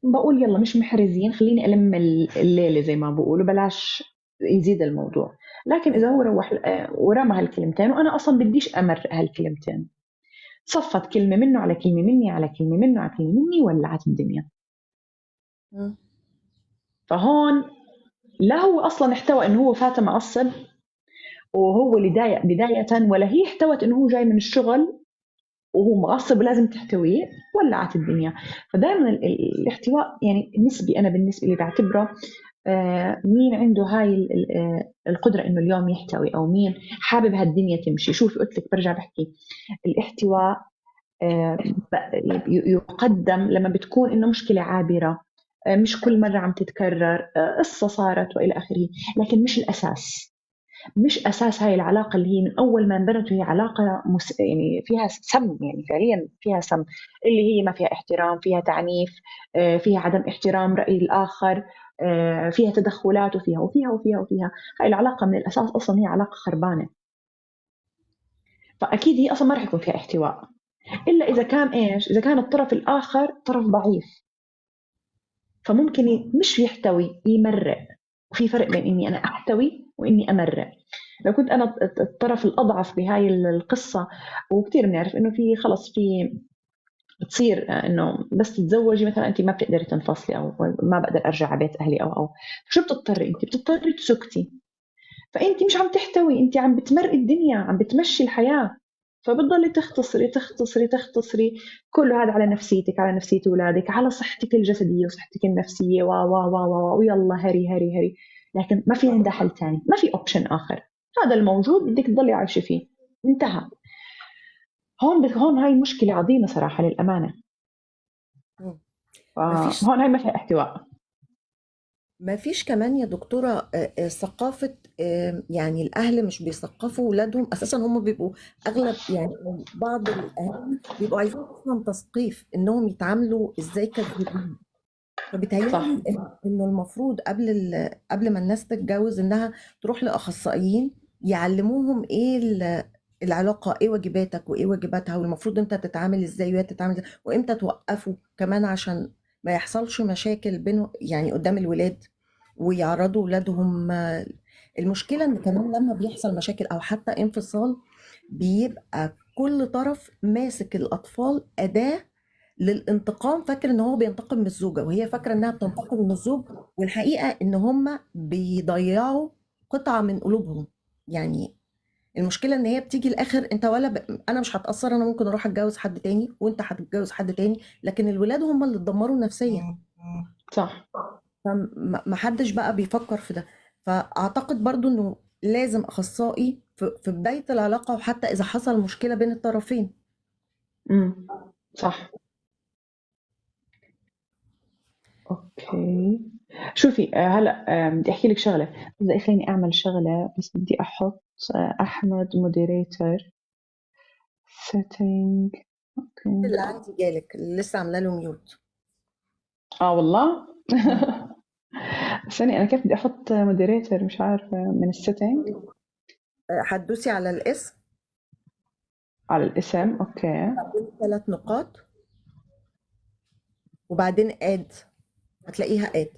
بقول يلا مش محرزين، خليني ألم الليلة زي ما بقولوا، بلاش يزيد الموضوع. لكن إذا هو روح ورمى هالكلمتين وأنا أصلا بديش أمر هالكلمتين، صفت كلمة منه على كلمة مني على كلمة منه على كلمة مني، ولعت الدنيا. مم. فهون لا هو أصلا احتوى إنه هو فات معصب وهو اللي ضايق بداية، ولا هي احتوت انه هو جاي من الشغل وهو معصب ولازم تحتويه، ولعت الدنيا. فدائما الاحتواء يعني نسبي. انا بالنسبه لي بعتبره مين عنده هاي القدره انه اليوم يحتوي، او مين حابب هالدنيا تمشي. شوفي قلت لك برجع بحكي، الاحتواء آه، يقدم لما بتكون انه مشكله عابره، مش كل مره عم تتكرر، قصه صارت والى اخره، لكن مش الاساس. مش اساس هاي العلاقه اللي هي من اول ما انبنت وهي علاقه يعني فيها سم، يعني فعليا فيها سم، اللي هي ما فيها احترام، فيها تعنيف، فيها عدم احترام راي الاخر، فيها تدخلات، وفيها. هاي العلاقه من الاساس اصلا هي علاقه خربانه. فاكيد هي اصلا ما راح يكون فيها احتواء، الا اذا كان ايش، اذا كان الطرف الاخر طرف ضعيف، فممكن مش يحتوي، يمرق. وفي فرق بين اني انا احتوي واني امرق. لو كنت انا الطرف الاضعف بهاي القصه، وكثير بنعرف انه في خلص في بتصير انه بس تتزوجي مثلا انت ما بتقدري تنفصلي، او ما بقدر ارجع على بيت اهلي او شو بتضطري؟ انت بتضطري تسكتي. فانت مش عم تحتوي، انت عم بتمرقي الدنيا، عم بتمشي الحياه. فبتضلي تختصري تختصري تختصري. كله هذا على نفسيتك، على نفسية أولادك، على صحتك الجسدية وصحتك النفسية ويلا هري هري هري. لكن ما في عندها حل تاني، ما في اوبشن آخر. هذا الموجود بدك تضلي عايشة فيه، انتهى. هون هاي مشكلة عظيمة صراحة للأمانة. مم. مفيش. فهون هاي ما فيها احتواء. ما فيش كمان يا دكتورة ثقافة، يعني الأهل مش بيثقفوا ولادهم أساسا. هم بيبقوا أغلب يعني بعض الأهالي بيبقوا عايزين أصلا تثقيف إنهم يتعاملوا إزاي كزوجين. صح. فبيتهيألي إنه المفروض قبل ما الناس تتجوز إنها تروح لأخصائيين يعلموهم إيه العلاقة، إيه واجباتك وإيه واجباتها، والمفروض أنت تتعامل إزاي وهي تتعامل إزاي، وإمتى توقفوا كمان عشان ما يحصلش مشاكل بينه يعني قدام الولاد ويعرضوا ولادهم. المشكلة إن كمان لما بيحصل مشاكل أو حتى انفصال بيبقى كل طرف ماسك الأطفال أداة للانتقام، فاكر ان هو بينتقم من الزوجة وهي فاكرة انها بتنتقم من الزوج، والحقيقة ان هم بيضيعوا قطعة من قلوبهم. يعني المشكلة ان هي بتيجي الاخر انت انا مش هتأثر، انا ممكن اروح اتجوز حد تاني وانت هتتجوز حد تاني، لكن الولاد هم اللي اتدمروا نفسيا. صح. فمحدش بقى بيفكر في ده. فاعتقد برضو انه لازم اخصائي في بداية العلاقة، وحتى اذا حصل مشكلة بين الطرفين. امم. صح. اوكي. شوفي هلا بدي احكي لك شغله، بدي خليني اعمل شغله، بس بدي احط احمد مودريتور سيتنج. اوكي. اللي عندي جالك اللي لسه عامله له ميوت. اه والله. ثانية، انا كيف بدي احط مودريتور؟ مش عارفه من السيتنج. هتدوسي على الاسم، على الاسم. اوكي. بعدين 3 نقاط، وبعدين اد، هتلاقيها اد.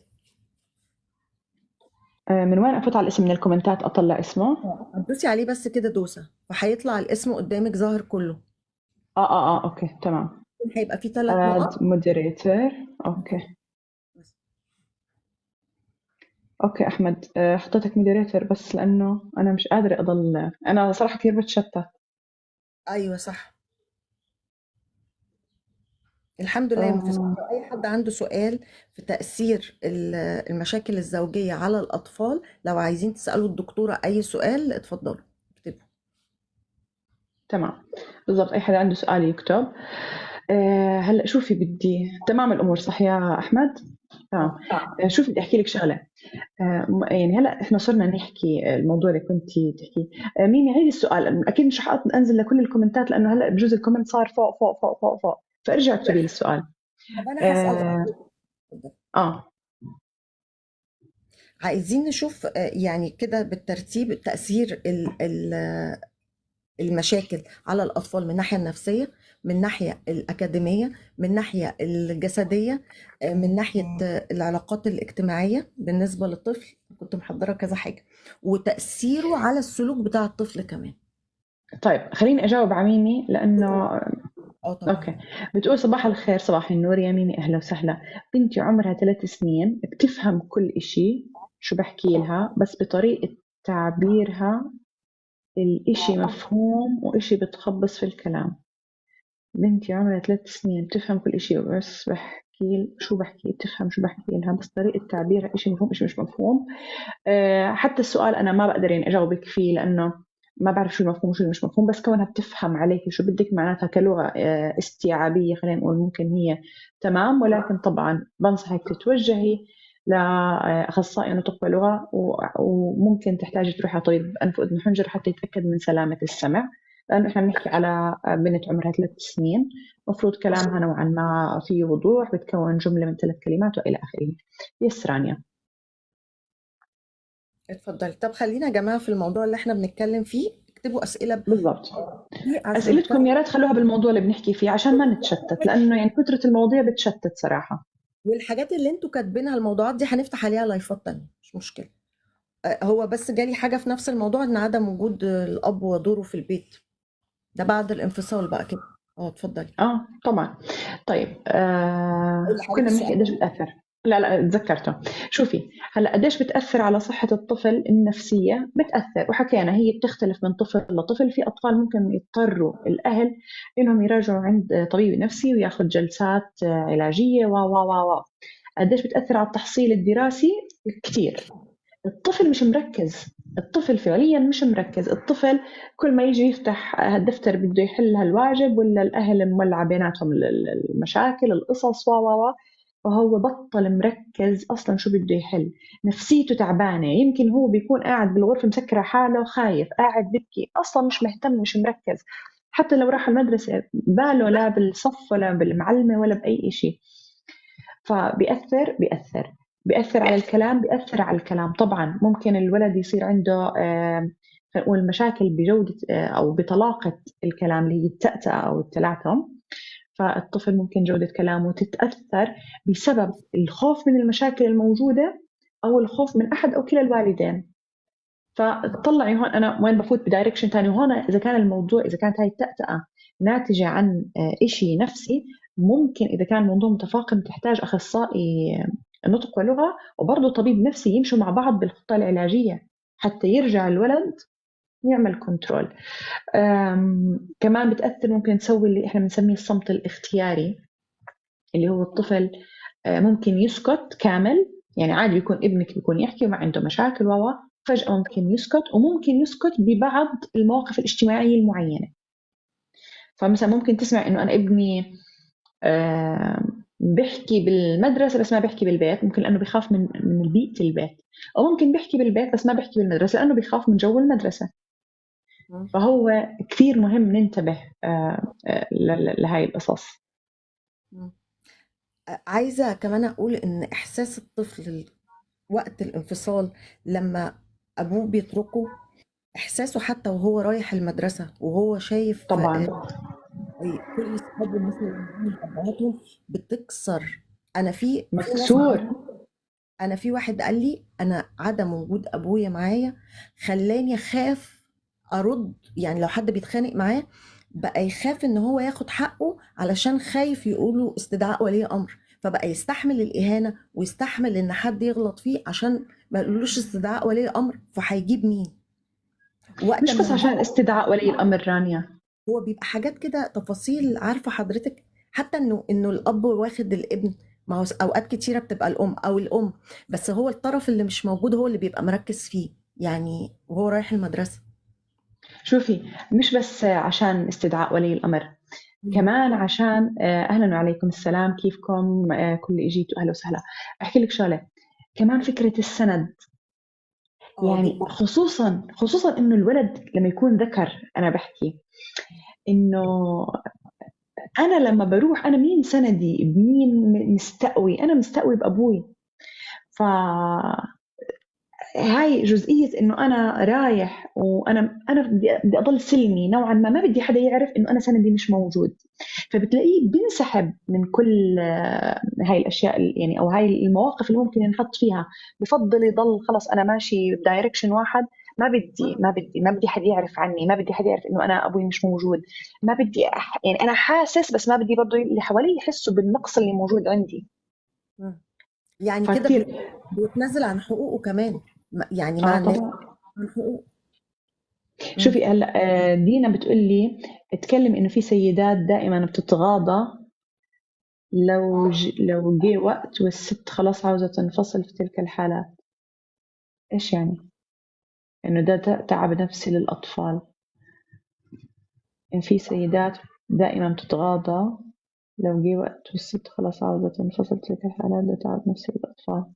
من وين افوت على الاسم؟ من الكومنتات اطلع اسمه؟ هتدوسي عليه بس كده دوسة، فهيطلع الاسم قدامك ظاهر كله. اوكي تمام. هيبقى فيه 3 نقط. اد مودريتور. اوكي. بس. اوكي احمد، حطيتك مودريتور بس لانه انا مش قادره اضل، انا صراحه كثير بتشتت. ايوه صح. الحمد لله مفيش. آه، لو اي حد عنده سؤال في تأثير المشاكل الزوجية على الأطفال، لو عايزين تسألوا الدكتورة أي سؤال اتفضلوا اكتبوا. تمام. بالضبط، اي حدا عنده سؤال يكتب. هلا شوفي، بدي تمام الامور صح يا احمد؟ تمام. اه شوفي بدي احكي لك شغله. يعني هلا احنا صرنا نحكي الموضوع اللي كنتي تحكي. ميمي عيدي السؤال، اكيد مش انزل لكل الكومنتات لانه هلا بجوز الكومنت صار فوق فوق فوق فوق فوق، فارجع اكتبي لي السؤال. طب أنا هسأل اه. اتفضل. آه. عايزين نشوف يعني كده بالترتيب تأثير المشاكل على الأطفال من الناحية النفسية، من الناحية الأكاديمية، من الناحية الجسدية، من ناحية العلاقات الاجتماعية بالنسبة للطفل. كنت محضرة كذا حاجة، وتأثيره على السلوك بتاع الطفل كمان. طيب خليني اجاوب على ميمي لانه اه طبعا. اوكي. بتقول صباح الخير، صباح النور يا ميمي، اهلا وسهلا. بنتي عمرها 3 سنين، بتفهم كل اشي شو بحكي لها، بس بطريقة تعبيرها الاشي مفهوم واشي بتخبص في الكلام. بنتي عمرها 3 سنين بتفهم كل اشي، بس بحكي شو بحكي، بتفهم شو بحكي لها بس طريقة تعبيرها اشي مفهوم اشي مش مفهوم. حتى السؤال أنا ما بقدر يعني أجاوبك فيه لأنه ما بعرف شو المفهوم وشو مش مفهوم، بس كونها بتفهم عليك شو بدك معناتها كلغة استيعابية، خلينا نقول ممكن هي تمام. ولكن طبعا بنصحك تتوجهي لأخصائي نطق ولغة، وممكن تحتاجي تروحي على طبيب أنف وأذن حنجر حتى يتأكد من سلامة السمع، لأنه إحنا بنحكي على بنت عمرها 3 سنين، مفروض كلامها نوعا ما فيه وضوح، بتكون جملة من 3 كلمات وإلى آخره. يس رانيا. اتفضلي. طب خلينا يا جماعة في الموضوع اللي احنا بنتكلم فيه، اكتبوا أسئلة بالضبط. فيه عشان أسئلتكم يا ريت خلوها بالموضوع اللي بنحكي فيه عشان ما نتشتت، لأنه يعني كثرة المواضيع بتشتت صراحة. والحاجات اللي انتوا كاتبينها الموضوعات دي هنفتح عليها لايفات تانية، مش مشكلة. هو بس جالي حاجة في نفس الموضوع، ان عدم وجود الأب ودوره في البيت، ده بعد الانفصال بقى كده. اه اتفضلي. طبعا. طيب قولي عليك كنا بنحكي السؤال. قديش بتأثر. لا تذكرته. شوفي هلا قديش بتأثر على صحة الطفل النفسية؟ بتأثر، وحكينا هي بتختلف من طفل لطفل. في أطفال ممكن يضطروا الأهل إنهم يراجعوا عند طبيب نفسي وياخذ جلسات علاجية و قديش بتأثر على التحصيل الدراسي؟ كثير. الطفل مش مركز، الطفل فعليا مش مركز. الطفل كل ما يجي يفتح الدفتر بده يحل هالواجب، ولا الأهل مولعة بيناتهم المشاكل القصص و فهو بطل مركز أصلا شو بده يحل، نفسيته تعبانة، يمكن هو بيكون قاعد بالغرفة مسكرة حاله خايف قاعد ببكي أصلا مش مهتم مش مركز، حتى لو راح المدرسة باله لا بالصف ولا بالمعلمة ولا بأي شيء. فبيأثر على الكلام، بيأثر على الكلام طبعا. ممكن الولد يصير عنده خلينا نقول مشاكل بجودة أو بطلاقة الكلام اللي هي التأتأة أو التلعثم، فالطفل ممكن جودة كلامه تتأثر بسبب الخوف من المشاكل الموجودة أو الخوف من أحد أو كلا الوالدين. فطلعي هون أنا وين بفوت بدايركشن تاني. وهون إذا كان الموضوع، إذا كانت هاي التأتأة ناتجة عن إشي نفسي، ممكن إذا كان الموضوع متفاقم تحتاج أخصائي نطق ولغة وبرضه طبيب نفسي يمشوا مع بعض بالخطة العلاجية حتى يرجع الولد يعمل كنترول. كمان بتأثر، ممكن تسوي اللي إحنا بنسميه الصمت الاختياري، اللي هو الطفل ممكن يسكت كامل، يعني عادي بيكون ابنك بيكون يحكي وما عنده مشاكل فجأة ممكن يسكت، وممكن يسكت ببعض المواقف الاجتماعية المعينة. فمثلا ممكن تسمع إنه أنا ابني بيحكي بالمدرسة بس ما بيحكي بالبيت، ممكن لأنه بيخاف من بيئة البيت، أو ممكن بيحكي بالبيت بس ما بيحكي بالمدرسة لأنه بيخاف من جو المدرسة. فهو كثير مهم ننتبه لهاي القصص. عايزة كمان أقول إن إحساس الطفل وقت الانفصال لما أبوه بيتركه، إحساسه حتى وهو رايح المدرسة وهو شايف طبعا كل أصحابه مثلا معاهم أبهاتهم بتكسر. أنا في ناس مكسور. أنا في واحد قال لي أنا عدم وجود أبويا معايا خلاني أخاف أرد، يعني لو حد بيتخانق معاه بقى يخاف إن هو ياخد حقه علشان خايف يقوله استدعاء ولي أمر، فبقى يستحمل الإهانة ويستحمل إن حد يغلط فيه عشان ما يقولوش استدعاء ولي أمر، فهيجيب مين وقت مش بس ما عشان استدعاء ولي الأمر رانيا. هو بيبقى حاجات كده تفاصيل، عارفة حضرتك، حتى انه الاب واخد الابن، ما هو اوقات كتيرة بتبقى الام او الام، بس هو الطرف اللي مش موجود هو اللي بيبقى مركز فيه يعني وهو رايح المدرسة. شوفي، مش بس عشان استدعاء ولي الأمر، مم. كمان عشان أهلا وعليكم السلام كيفكم، كل إجيتوا أهلا وسهلا. أحكي لك شغلة كمان، فكرة السند. اه يعني جدا. خصوصا إنه الولد لما يكون ذكر، أنا بحكي إنه أنا لما بروح أنا مين سندي، بمين مستقوي، أنا مستقوي بأبوي. ف هاي جزئية إنه أنا رايح وأنا بدي أضل سلمي نوعا ما بدي حدا يعرف إنه أنا سندي مش موجود، فبتلاقيه بينسحب من كل هاي الأشياء يعني أو هاي المواقف اللي ممكن ينحط فيها. بفضل يضل خلص أنا ماشي بدايركشن واحد، ما بدي حد يعرف عني، ما بدي حد يعرف إنه أنا أبوي مش موجود، ما بدي يعني أنا حاسس بس ما بدي برضه اللي حوالي يحسوا بالنقص اللي موجود عندي. مم. يعني كده فكتير. بيتنازل عن حقوقه كمان، يعني مع الناس طبعا. عن حقوقه. مم. شوفي هلا دينا بتقول لي اتكلم انه في سيدات دائما بتتغاضى لو جه وقت والست خلاص عاوزة تنفصل في تلك الحالات. ايش يعني؟ انه ده تعب نفسي للاطفال، ان في سيدات دائما بتتغاضى لو جه وقت والست خلاص عاوزة تنفصل في تلك الحالات، ده تعب نفسي للاطفال.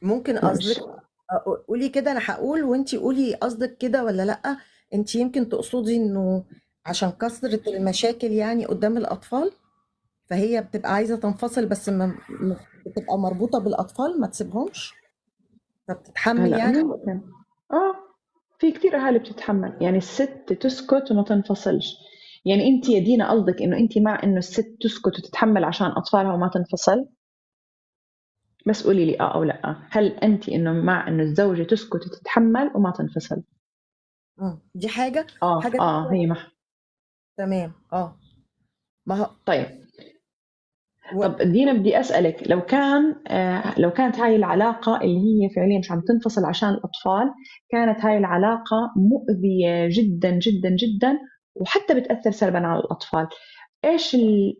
ممكن لا مش. قصدك قولي كده، انا هقول وانتي قولي قصدك كده ولا لأ. انتي يمكن تقصدي انه عشان كثرة المشاكل يعني قدام الأطفال فهي بتبقى عايزة تنفصل، بس بتبقى مربوطة بالأطفال ما تسيبهمش فبتتحمل هلا يعني. ممكن. اه، في كتير اهالي بتتحمل، يعني الست تسكت وما تنفصلش. يعني انت يا دينا قصدك انه انت مع انه الست تسكت وتتحمل عشان اطفالها وما تنفصل؟ بس قولي لي اه او لا، هل انت انه مع انه الزوجة تسكت وتتحمل وما تنفصل؟ دي حاجة. اه حاجة اه تانية. هي تمام اه. ما هو طيب. و... طب دينا بدي اسالك، لو كانت هاي العلاقة اللي هي فعليا مش عم تنفصل عشان الاطفال، كانت هاي العلاقة مؤذية جدا جدا جدا وحتى بتأثر سلبا على الأطفال،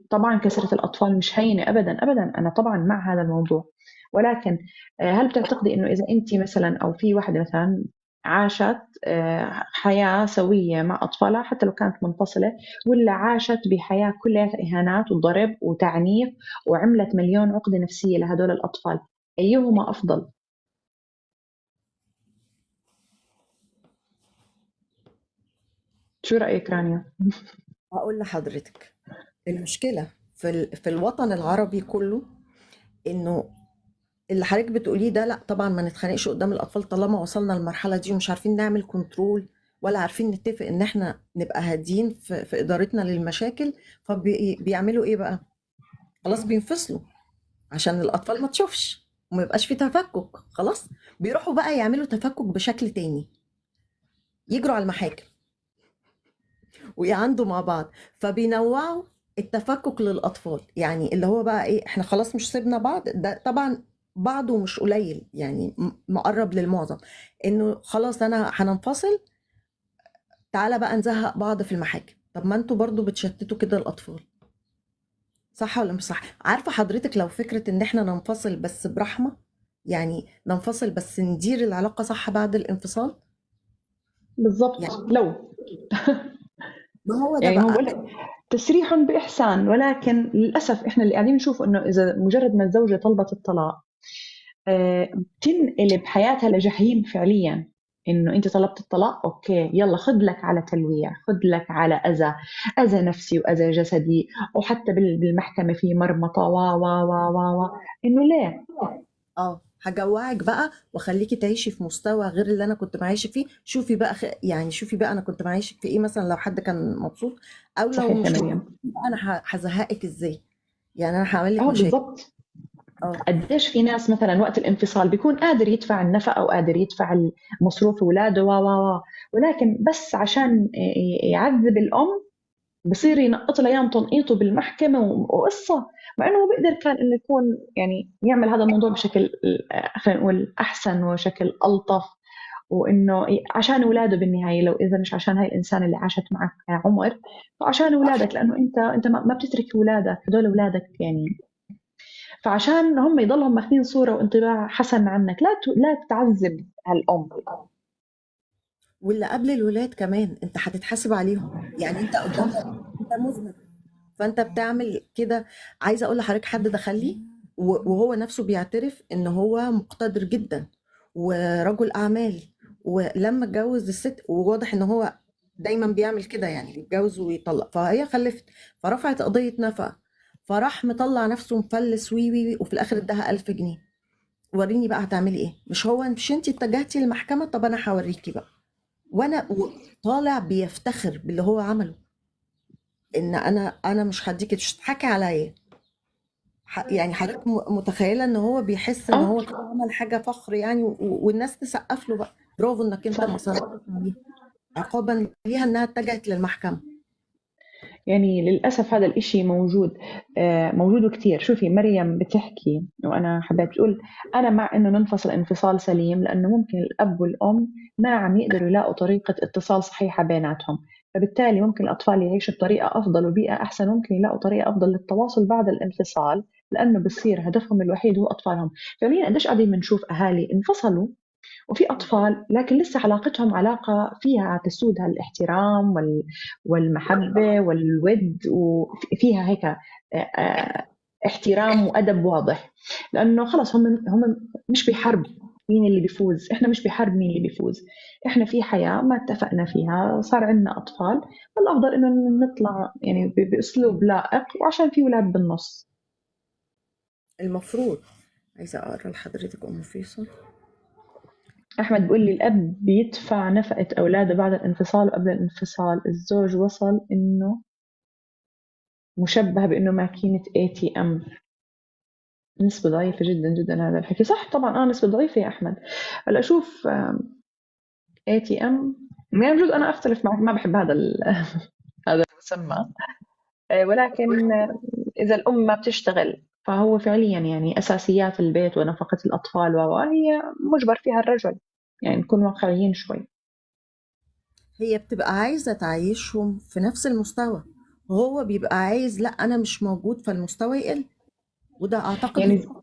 طبعا كسرة الأطفال مش هينة أبدا أبدا، أنا طبعا مع هذا الموضوع، ولكن هل بتعتقدي إنه إذا أنت مثلا أو في واحدة مثلا عاشت حياة سوية مع أطفالها حتى لو كانت منفصلة، ولا عاشت بحياة كلها إهانات وضرب وتعنيف وعملت مليون عقدة نفسية لهدول الأطفال؟ أيهما أفضل؟ شو رأيك رانيا؟ هقول لحضرتك، المشكلة في الوطن العربي كله، انه اللي حضرتك بتقوليه ده لا طبعا ما نتخانقش قدام الاطفال طالما وصلنا للمرحله دي ومش عارفين نعمل كنترول ولا عارفين نتفق ان احنا نبقى هادين في ادارتنا للمشاكل. فبيعملوا ايه بقى؟ خلاص بينفصلوا عشان الاطفال ما تشوفش وما يبقاش في تفكك. خلاص بيروحوا بقى يعملوا تفكك بشكل تاني، يجروا على المحاكم ويعندوا مع بعض، فبينوعوا التفكك للاطفال. يعني اللي هو بقى ايه، احنا خلاص مش سيبنا بعض، ده طبعا بعضه مش قليل يعني مقرب للمعظم، انه خلاص انا هننفصل، تعالى بقى نزهق بعض في المحاكم. طب ما انتوا برضو بتشتتوا كده الاطفال، صح ولا مش صح؟ عارفه حضرتك لو فكره ان احنا ننفصل بس برحمه، يعني ننفصل بس ندير العلاقه صح بعد الانفصال. بالضبط. يعني لو ما هو ده يعني هو بقى. بقول لك تسريح بإحسان، ولكن للأسف إحنا اللي قاعدين نشوف إنه إذا مجرد ما الزوجة طلبت الطلاق بتنقلب حياتها لجحيم فعليا. إنه أنت طلبت الطلاق، أوكي يلا خذ لك على تلويع، خذ لك على أذى نفسي وأذى جسدي، وحتى بالمحكمة في مرمطة و إنه ليه؟ هجوعك بقى واخليكي تعيشي في مستوى غير اللي انا كنت معيشه فيه. شوفي بقى يعني شوفي بقى انا كنت معيشك في ايه، مثلا لو حد كان مبسوط او لو صحيح يا مش مبسوط، مريم. بقى انا هزهقك ازاي. يعني انا هعمل لك اه مشاكل. بالضبط. اه قديش في ناس مثلا وقت الانفصال بيكون قادر يدفع النفقة وقادر يدفع مصروف اولاده ولكن بس عشان يعذب الام بصير ينقط لها ايام تنقيطه بالمحكمة وقصة، مع انه هو بيقدر كان انه يكون يعني يعمل هذا الموضوع بشكل خلينا نقول احسن وشكل الطف، وانه عشان اولاده بالنهايه، لو اذا مش عشان هاي الانسان اللي عاشت معك عمر، فعشان اولادك، لانه انت ما بتترك اولادك، هدول اولادك يعني. فعشان هم يضلهم ماخذين صورة وانطباع حسن عنك، لا تعذب هالأم. واللي قبل الولاد كمان انت هتتحاسب عليهم. يعني انت قدام انت مذنب، فانت بتعمل كده. عايزه اقول لحضرتك، حد دخل لي وهو نفسه بيعترف ان هو مقتدر جدا ورجل اعمال، ولما اتجوز الست وواضح ان هو دايما بيعمل كده، يعني بيتجوز ويطلق، فهي خلفت فرفعت قضيه نفقه، فراح مطلع نفسه مفلس وي وفي الاخر اداها 1000 جنيه. وريني بقى هتعملي ايه؟ مش انت اتجهتي للمحكمه؟ طب انا هوريكي بقى. وانا طالع بيفتخر باللي هو عمله، ان انا مش هديكي مش تضحكي عليا. يعني حضرتك متخيله ان هو بيحس ان اه هو كده عمل حاجه فخر يعني، والناس تسقف له بقى، برافو انك انت ما صح. صرفتش عليها عقابا ليها انها اتجهت للمحكمه. يعني للأسف هذا الإشي موجود، موجود كتير. شوفي مريم بتحكي وأنا حبيت تقول أنا مع إنه ننفصل انفصال سليم، لأنه ممكن الأب والأم ما عم يقدروا يلاقوا طريقة اتصال صحيحة بيناتهم، فبالتالي ممكن الأطفال يعيشوا بطريقة أفضل وبيئة أحسن، ممكن يلاقوا طريقة أفضل للتواصل بعد الانفصال، لأنه بصير هدفهم الوحيد هو أطفالهم. فعليا قديش قاعدين بنشوف أهالي انفصلوا وفي أطفال لكن لسه علاقتهم علاقة فيها تسود الاحترام والمحبة والود، وفيها هيك احترام وأدب واضح، لأنه خلص هم مش بحرب مين اللي بيفوز، احنا مش بحرب مين اللي بيفوز، احنا في حياة ما اتفقنا فيها، صار عندنا أطفال، فالأفضل إنه نطلع يعني بأسلوب لائق، وعشان في أولاد بالنص. المفروض. عايزه اقرا لحضرتك ام فيصل. أحمد بيقول لي الأب بيدفع نفقة أولاده بعد الانفصال، وقبل الانفصال الزوج وصل إنه مشبه بإنه ماكينة ATM. نسبة ضعيفة جدا جدا هذا الحكي، صح طبعا نسبة ضعيفة يا أحمد. هلا شوف ATM يعني بجوز أنا أختلف معك، ما بحب هذا هذا المسمى، ولكن إذا الأم ما بتشتغل فهو فعليا يعني أساسيات البيت ونفقة الأطفال وهي مجبر فيها الرجل، يعني نكون واقعيين شوي. هي بتبقى عايزه تعيشهم في نفس المستوى، هو بيبقى عايز لا انا مش موجود فالمستوى يقل، وده اعتقد يعني هو.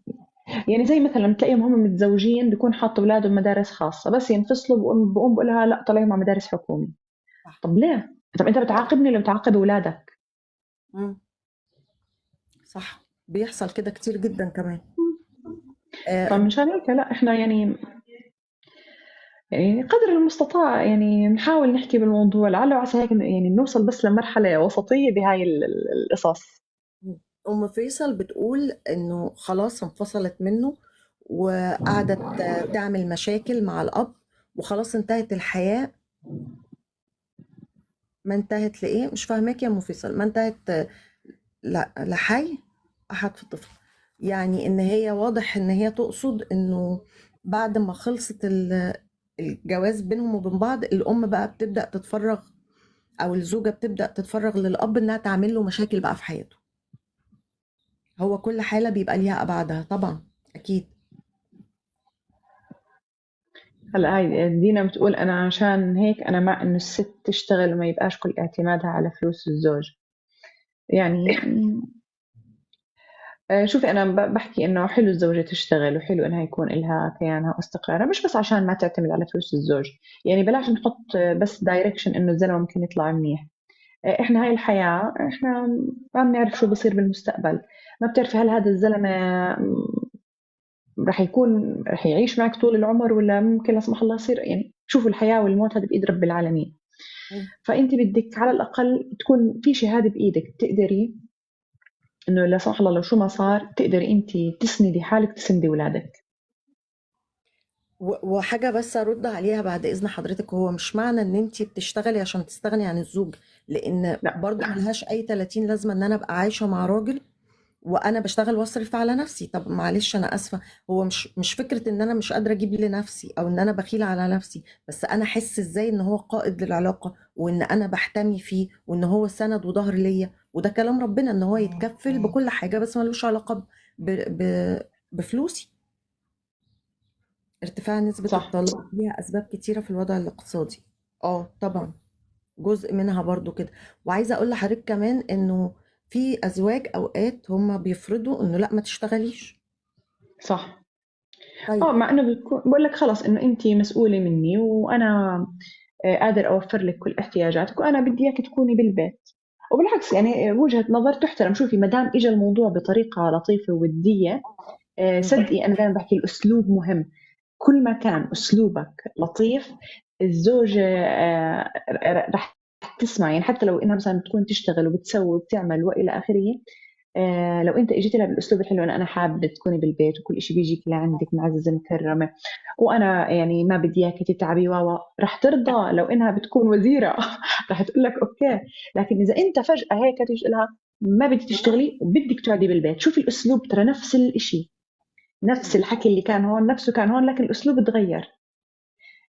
يعني زي مثلا تلاقيهم هم متزوجين بيكون حاط اولادهم مدارس خاصه، بس ينفصلوا بقوم بقول لها لا طلعيهم على مدارس حكومي. صح. طب ليه؟ طب انت بتعاقبني ولا بتعاقب اولادك؟ مم. صح، بيحصل كده كتير جدا كمان. آه، فمشان هيك لا احنا يعني قدر المستطاع يعني نحاول نحكي بالموضوع، لعل وعسى هيك يعني نوصل بس لمرحله وسطيه بهاي القصص. أم فيصل بتقول إنه خلاص انفصلت منه، وقعدت تعمل مشاكل مع الأب، وخلاص انتهت الحياة. ما انتهت لإيه؟ مش فاهماك يا أم فيصل. ما انتهت، لا لحي أحد في الطفل. يعني إن هي واضح إن هي تقصد إنه بعد ما خلصت الجواز بينهم وبين بعض، الأم بقى بتبدأ تتفرغ، أو الزوجة بتبدأ تتفرغ للأب إنها تعمل له مشاكل بقى في حياته. هو كل حالة بيبقى ليها أبعادها طبعا، أكيد. هلا هاي دينا بتقول انا عشان هيك انا مع انه الست تشتغل وما يبقاش كل اعتمادها على فلوس الزوج. يعني شوفي أنا بحكي إنه حلو الزوجة تشتغل، وحلو إنها يكون إلها كيانها واستقرارها، مش بس عشان ما تعتمد على فلوس الزوج. يعني بلاش نحط بس دايركشن إنه الزلمة ممكن يطلع منيح. إحنا هاي الحياة إحنا ما بنعرف شو بصير بالمستقبل. ما بتعرفي هل هذا الزلمة رح يعيش معك طول العمر، ولا ممكن لا سمح الله يصير. يعني شوفوا الحياة والموت هذا بإيد رب العالمين. فأنت بدك على الأقل تكون في شهادة بإيدك تقدري إنه لا سمح الله لو شو ما صار تقدري أنت تسندي حالك تسندي أولادك. وحاجة بس أرد عليها بعد إذن حضرتك، هو مش معنى إن أنتي بتشتغلي عشان تستغني عن الزوج، لأن لا برضه ملهاش أي 30 لازمة إن أنا أبقى عايشة مع راجل وأنا باشتغل وأصرف على نفسي. طب معلش أنا آسفة، هو مش فكرة إن أنا مش قادرة أجيب لنفسي أو إن أنا بخيلة على نفسي، بس أنا أحس إزاي إن هو قائد للعلاقة، وإن أنا باحتمي فيه، وإن هو سند وظهر ليا، وده كلام ربنا إن هو يتكفل بكل حاجة، بس ملوش علاقة ب... ب... بفلوسي. ارتفاع نسبة صح. الطلاق ليها أسباب كتيرة في الوضع الاقتصادي. اه طبعا، جزء منها برضو كده. وعايزة أقول لحضرتك كمان إنه في أزواج أوقات هم بيفرضوا إنه لا ما تشتغليش. صح. طيب. مع انه بتكون بقول لك خلص انه انت مسؤوله مني، وانا قادر اوفر لك كل احتياجاتك، وانا بدي اياك تكوني بالبيت. وبالعكس يعني وجهه نظر تحترم. شوفي ما دام اجى الموضوع بطريقه لطيفه ووديه، مم. صدقي انا دائما بحكي الاسلوب مهم. كل ما كان اسلوبك لطيف الزوجه رح تسمع. يعني حتى لو انها مثلا بتكون تشتغل وبتسوي وبتعمل والى اخره، لو انت اجيتي لها بالاسلوب الحلو، انا حابه تكوني بالبيت وكل شيء بيجيك لعندك معززه مكرمه، وانا يعني ما بدي اياكي تتعبي راح ترضى. لو انها بتكون وزيره راح تقول لك اوكي. لكن اذا انت فجاه هيك تيجي لها ما بدك تشتغلي وبدك تقعدي بالبيت، شوفي الاسلوب ترى نفس الشيء، نفس الحكي اللي كان هون نفسه كان هون، لكن الاسلوب تغير.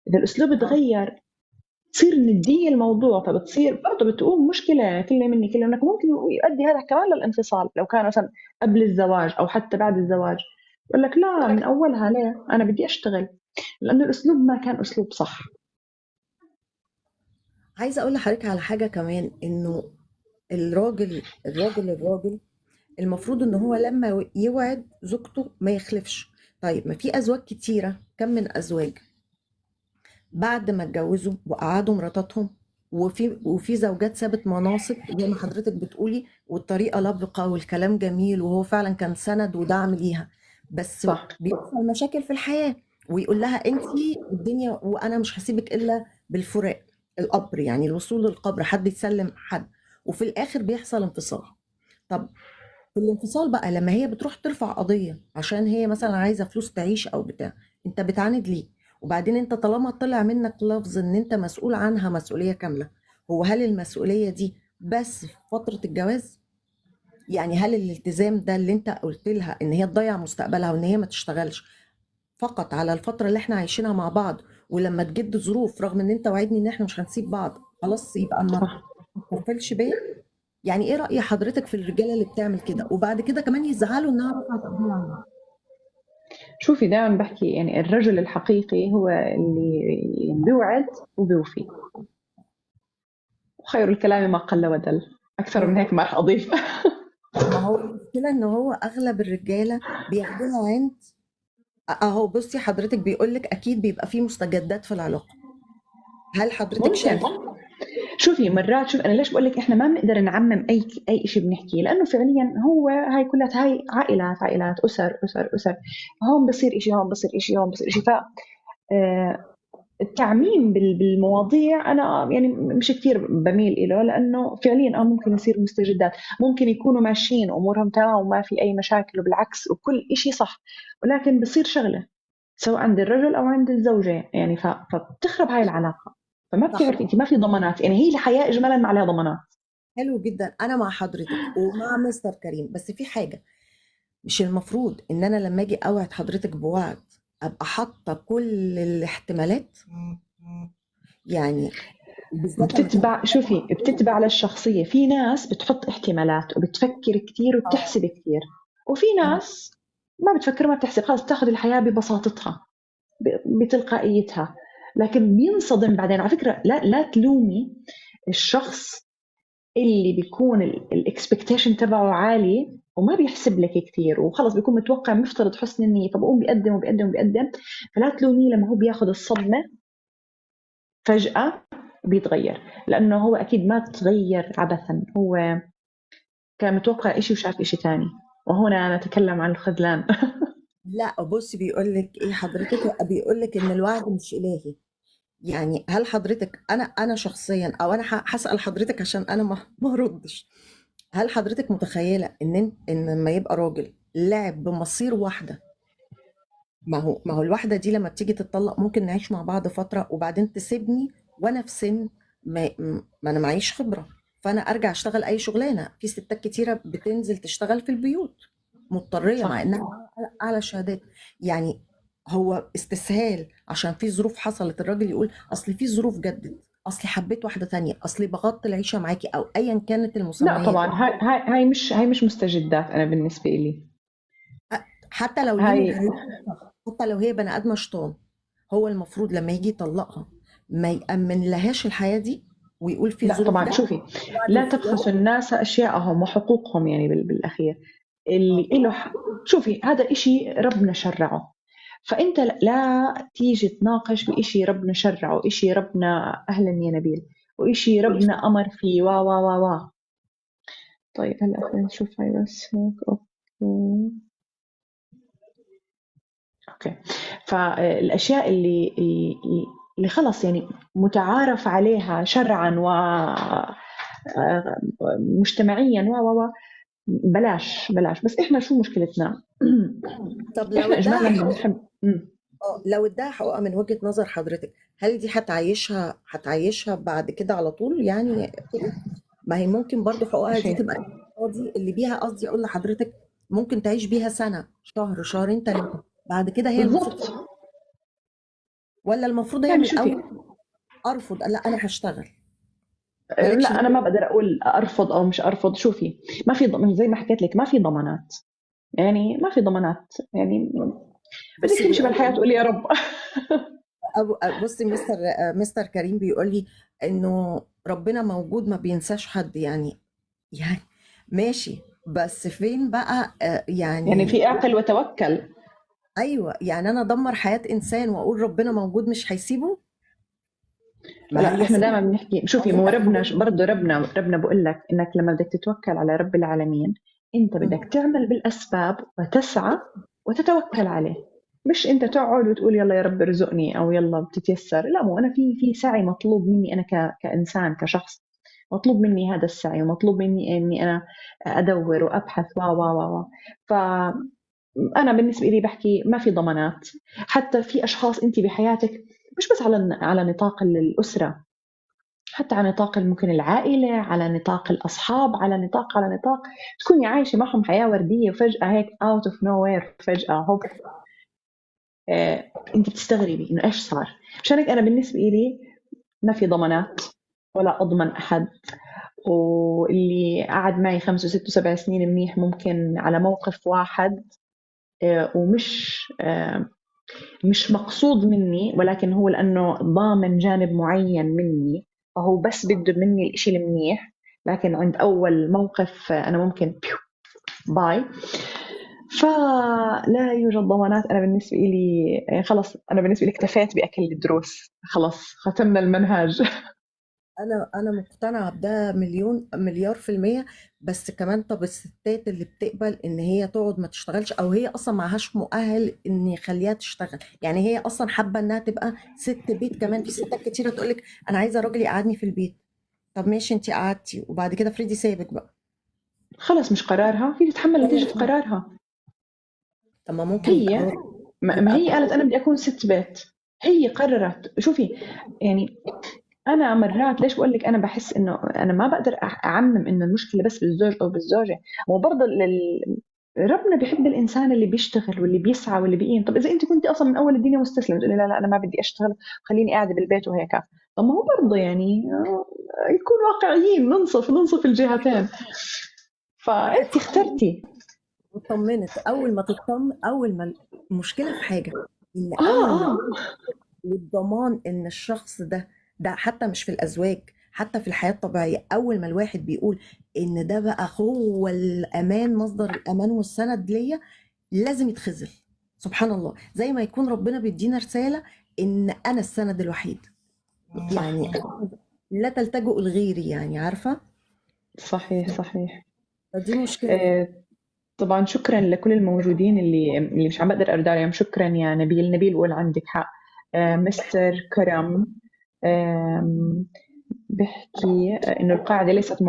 اذا الاسلوب اه. تغير تصير ندية الموضوع، فبتصير برضه بتقوم مشكلة كلمة مني كلمة منك، ممكن يؤدي هذا كمان للانفصال لو كان مثلا قبل الزواج أو حتى بعد الزواج. يقول لك لا من أولها ليه أنا بدي أشتغل، لأنه الأسلوب ما كان أسلوب صح. عايزة أقول لحضرتك على حاجة كمان، إنه الراجل المفروض إن هو لما يوعد زوجته ما يخلفش. طيب ما في أزواج كتيرة، كم من أزواج بعد ما اتجوزوا وقعدوا مراتاتهم، وفي زوجات سابت مناصب زي ما حضرتك بتقولي، والطريقه لبقه والكلام جميل، وهو فعلا كان سند ودعم ليها، بس صح. بيحصل مشاكل في الحياه، ويقول لها انت الدنيا وانا مش هسيبك الا بالفراق، القبر، يعني الوصول للقبر، حد يسلم حد، وفي الاخر بيحصل انفصال. طب في الانفصال بقى لما هي بتروح ترفع قضية عشان هي مثلا عايزة فلوس تعيش او بتاع، انت بتعاند ليه؟ وبعدين انت طالما طلع منك لفظ ان انت مسؤول عنها مسؤولية كاملة، هو هل المسؤولية دي بس في فترة الجواز؟ يعني هل الالتزام ده اللي انت قلت لها ان هي تضيع مستقبلها وان هي ما تشتغلش فقط على الفترة اللي احنا عايشينها مع بعض، ولما تجد ظروف رغم ان انت وعدني ان احنا مش هنسيب بعض خلاص يبقى ما صح. تكفلش بيا؟ يعني ايه رأي حضرتك في الرجالة اللي بتعمل كده وبعد كده كمان يزعلوا انها رفعت قضية عنها؟ شوفي دائما بحكي يعني الرجل الحقيقي هو اللي بيوعد وبيوفي، وخير الكلام ما قل ودل. أكثر من مم. هيك ما رح أضيف. ما هو هو المشكلة ان هو اغلب الرجالة بياخدوها عند اهو. بصي حضرتك بيقولك اكيد بيبقى فيه مستجدات في العلاقة. هل حضرتك ممكن. شايفة؟ شوفي مرات، شوف انا ليش بقول لك احنا ما بنقدر نعمم اي شيء بنحكيه، لانه فعليا هو هاي كلها هاي عائلات اسر. هون بصير شيء، هون بصير شيء، هون بصير شيء. ف التعميم بالمواضيع انا يعني مش كثير بميل له، لانه فعليا ممكن يصير مستجدات، ممكن يكونوا ماشيين امورهم تمام وما في اي مشاكل وبالعكس وكل شيء صح، ولكن بصير شغله سواء عند الرجل او عند الزوجه يعني، فبتخرب هاي العلاقه. فما صح. بتعرفي انت، ما في ضمانات يعني، هي الحياه اجمالا ما عليها ضمانات. حلو جدا، انا مع حضرتك ومع مستر كريم، بس في حاجة. مش المفروض ان انا لما اجي اوعد حضرتك بوعد ابقى حاطة كل الاحتمالات؟ يعني بالذات لما تكون شوفي بتتبع للشخصيه، في ناس بتحط احتمالات وبتفكر كثير اه. وبتحسب كثير، وفي ناس ما بتفكر ما بتحسب، خلاص بتاخذ الحياه ببساطتها بتلقائيتها. لكن بينصدم بعدين على فكره. لا تلومي الشخص اللي بيكون الاكسبكتيشن تبعه عالي وما بيحسب لك كثير وخلص بيكون متوقع مفترض حسن النيه، فبقوم بيقدم. فلا تلوميه لما هو بياخذ الصدمه فجاه بيتغير، لانه هو اكيد ما تغير عبثا، هو كان متوقع إشي وشاف إشي تاني. وهنا نتكلم عن الخذلان. لا بص، بيقول لك ايه حضرتك، بيقول لك ان الوعد مش الهي. يعني هل حضرتك، انا شخصيا، او انا هسأل حضرتك عشان انا ما ردش. هل حضرتك متخيلة ان لما يبقى راجل لعب بمصير واحدة، ما هو الواحدة دي لما بتيجي تتطلق ممكن نعيش مع بعض فترة وبعدين تسيبني وانا في سن ما انا معيش خبرة، فانا ارجع اشتغل اي شغلانة. في ستات كتيرة بتنزل تشتغل في البيوت مضطرية مع صح. انها اعلى شهادات. يعني هو استسهال عشان في ظروف حصلت، الراجل يقول اصل في ظروف جدت، اصلي حبيت واحدة تانية، اصلي بغضت العيشة معاكي، او ايا كانت لا المسميات. طبعا، هاي مش مستجدات أنا بالنسبة لي. حتى لو دي هاي مبررة، حتى لو هي بني ادمه شطان، هو المفروض لما يجي يطلقها ما يأمن لهاش الحياة دي ويقول في لا ظروف طبعا، جت شوفي بعد لا الخيانة. تبخسوا الناس أشياءهم وحقوقهم يعني بالأخير. اللي اه. له شوفي هذا إشي ربنا شرعه، فأنت لا تيجي تناقش بإشي ربنا شرعه، إشي ربنا أهلا يا نبيل، وإشي ربنا أمر فيه وا. طيب هلا خلينا نشوف هاي بس هيك. أوكي. فالأشياء اللي خلص يعني متعارف عليها شرعا ومجتمعيا بلاش. بس إحنا شو مشكلتنا؟ طب لو إحنا اداها إجمالا حقوق، بنحب. لو اداها حقوقها من وجهة نظر حضرتك، هل دي هتعيشها بعد كده على طول يعني كده؟ ما هي ممكن برضو حقوقها إيش دي هي؟ تبقى قاضي اللي بيها، قصدي اقول لحضرتك ممكن تعيش بيها سنة، شهر، شهرين، ثلاثة، بعد كده هي المفروض بالضبط. ولا المفروض هي يعني من شوفي، الاول ارفض، لا انا هشتغل مالكش لا أنا دعوة. ما بقدر أقول أرفض أو مش أرفض. شوفي ما في زي ما حكيت لك ما في ضمانات، يعني ما في ضمانات يعني، بدك بصي تمشي بيقول بالحياة تقولي يا رب. بصي مستر كريم بيقول لي انه ربنا موجود ما بينساش حد. يعني ماشي، بس فين بقى يعني يعني. في اعقل وتوكل. ايوه، يعني انا ادمر حياة انسان واقول ربنا موجود مش هيسيبه؟ ما لا هي احنا دائما بنحكي، شوفي هي مو ربنا تأكيد. برضه ربنا بقول لك انك لما بدك تتوكل على رب العالمين انت بدك تعمل بالاسباب وتسعى وتتوكل عليه، مش انت تقعد وتقول يلا يا رب ارزقني او يلا بتتيسر. لا، مو انا في سعي مطلوب مني انا كانسان كشخص، مطلوب مني هذا السعي ومطلوب مني اني انا ادور وابحث و فانا بالنسبه لي بحكي ما في ضمانات. حتى في اشخاص انت بحياتك مش بس على نطاق الاسره، حتى على نطاق ممكن العائلة، على نطاق الأصحاب، على نطاق تكوني عايشة معهم حياة وردية وفجأة هيك out of nowhere فجأة هوب، أنت بتستغربي إنه إيش صار. مشان هيك أنا بالنسبة إلي ما في ضمانات ولا أضمن أحد، واللي قعد معي 5 و6 و7 سنين منيح ممكن على موقف واحد ومش مش مقصود مني، ولكن هو لأنه ضامن جانب معين مني، فهو بس بده مني الإشي المنيح، لكن عند أول موقف أنا ممكن باي. فلا يوجد ضمانات. أنا بالنسبة لي خلص، أنا بالنسبة لي اكتفيت بأكل الدروس، خلص ختمنا المنهج. انا مقتنعه بده مليون مليار في الميه. بس كمان طب الستات اللي بتقبل ان هي تقعد ما تشتغلش، او هي اصلا معهاش مؤهل ان يخليها تشتغل، يعني هي اصلا حابه انها تبقى ست بيت. كمان في ستات كتيره تقولك انا عايزه راجل يقعدني في البيت. طب ماشي، انت قعدتي وبعد كده فريدي سابك بقى. خلص مش قرارها، هي تتحمل ايوه نتيجة فاهم. قرارها. طب ما ممكن يبقى هي هو ما يبقى هي قالت أنا بدي أكون ست بيت، هي قررت. شوفي يعني، أنا مرات ليش بقول لك أنا بحس إنه أنا ما بقدر أعمم إنه المشكلة بس بالزوج أو بالزوجة. وبرضه ربنا بيحب الإنسان اللي بيشتغل واللي بيسعى واللي بيقيم. طب إذا أنت كنت أصلا من أول الدنيا مستسلمة تقولي لا لا أنا ما بدي أشتغل، خليني قاعدة بالبيت وهيك، طب ما هو برضه يعني يكون واقعيين، ننصف الجهتين. فأنت اخترتي. وطمنت اول ما تطمن. اول ما المشكله في حاجه، ان آه اول ما آه والضمان ان الشخص ده حتى مش في الازواج، حتى في الحياه الطبيعيه، اول ما الواحد بيقول ان ده بقى هو الامان، مصدر الامان والسند ليا، لازم يتخذل. سبحان الله، زي ما يكون ربنا بيدينا رساله ان انا السند الوحيد. صح، يعني لا تلتجئوا لغيري، يعني عارفه. صحيح صحيح. فدي مشكله. آه، طبعا شكرا لكل الموجودين اللي مش عم بقدر ارد عليهم. شكرا يا نبيل. نبيل بقول عندك حق. مستر كرم بيحكي انه القاعده ليست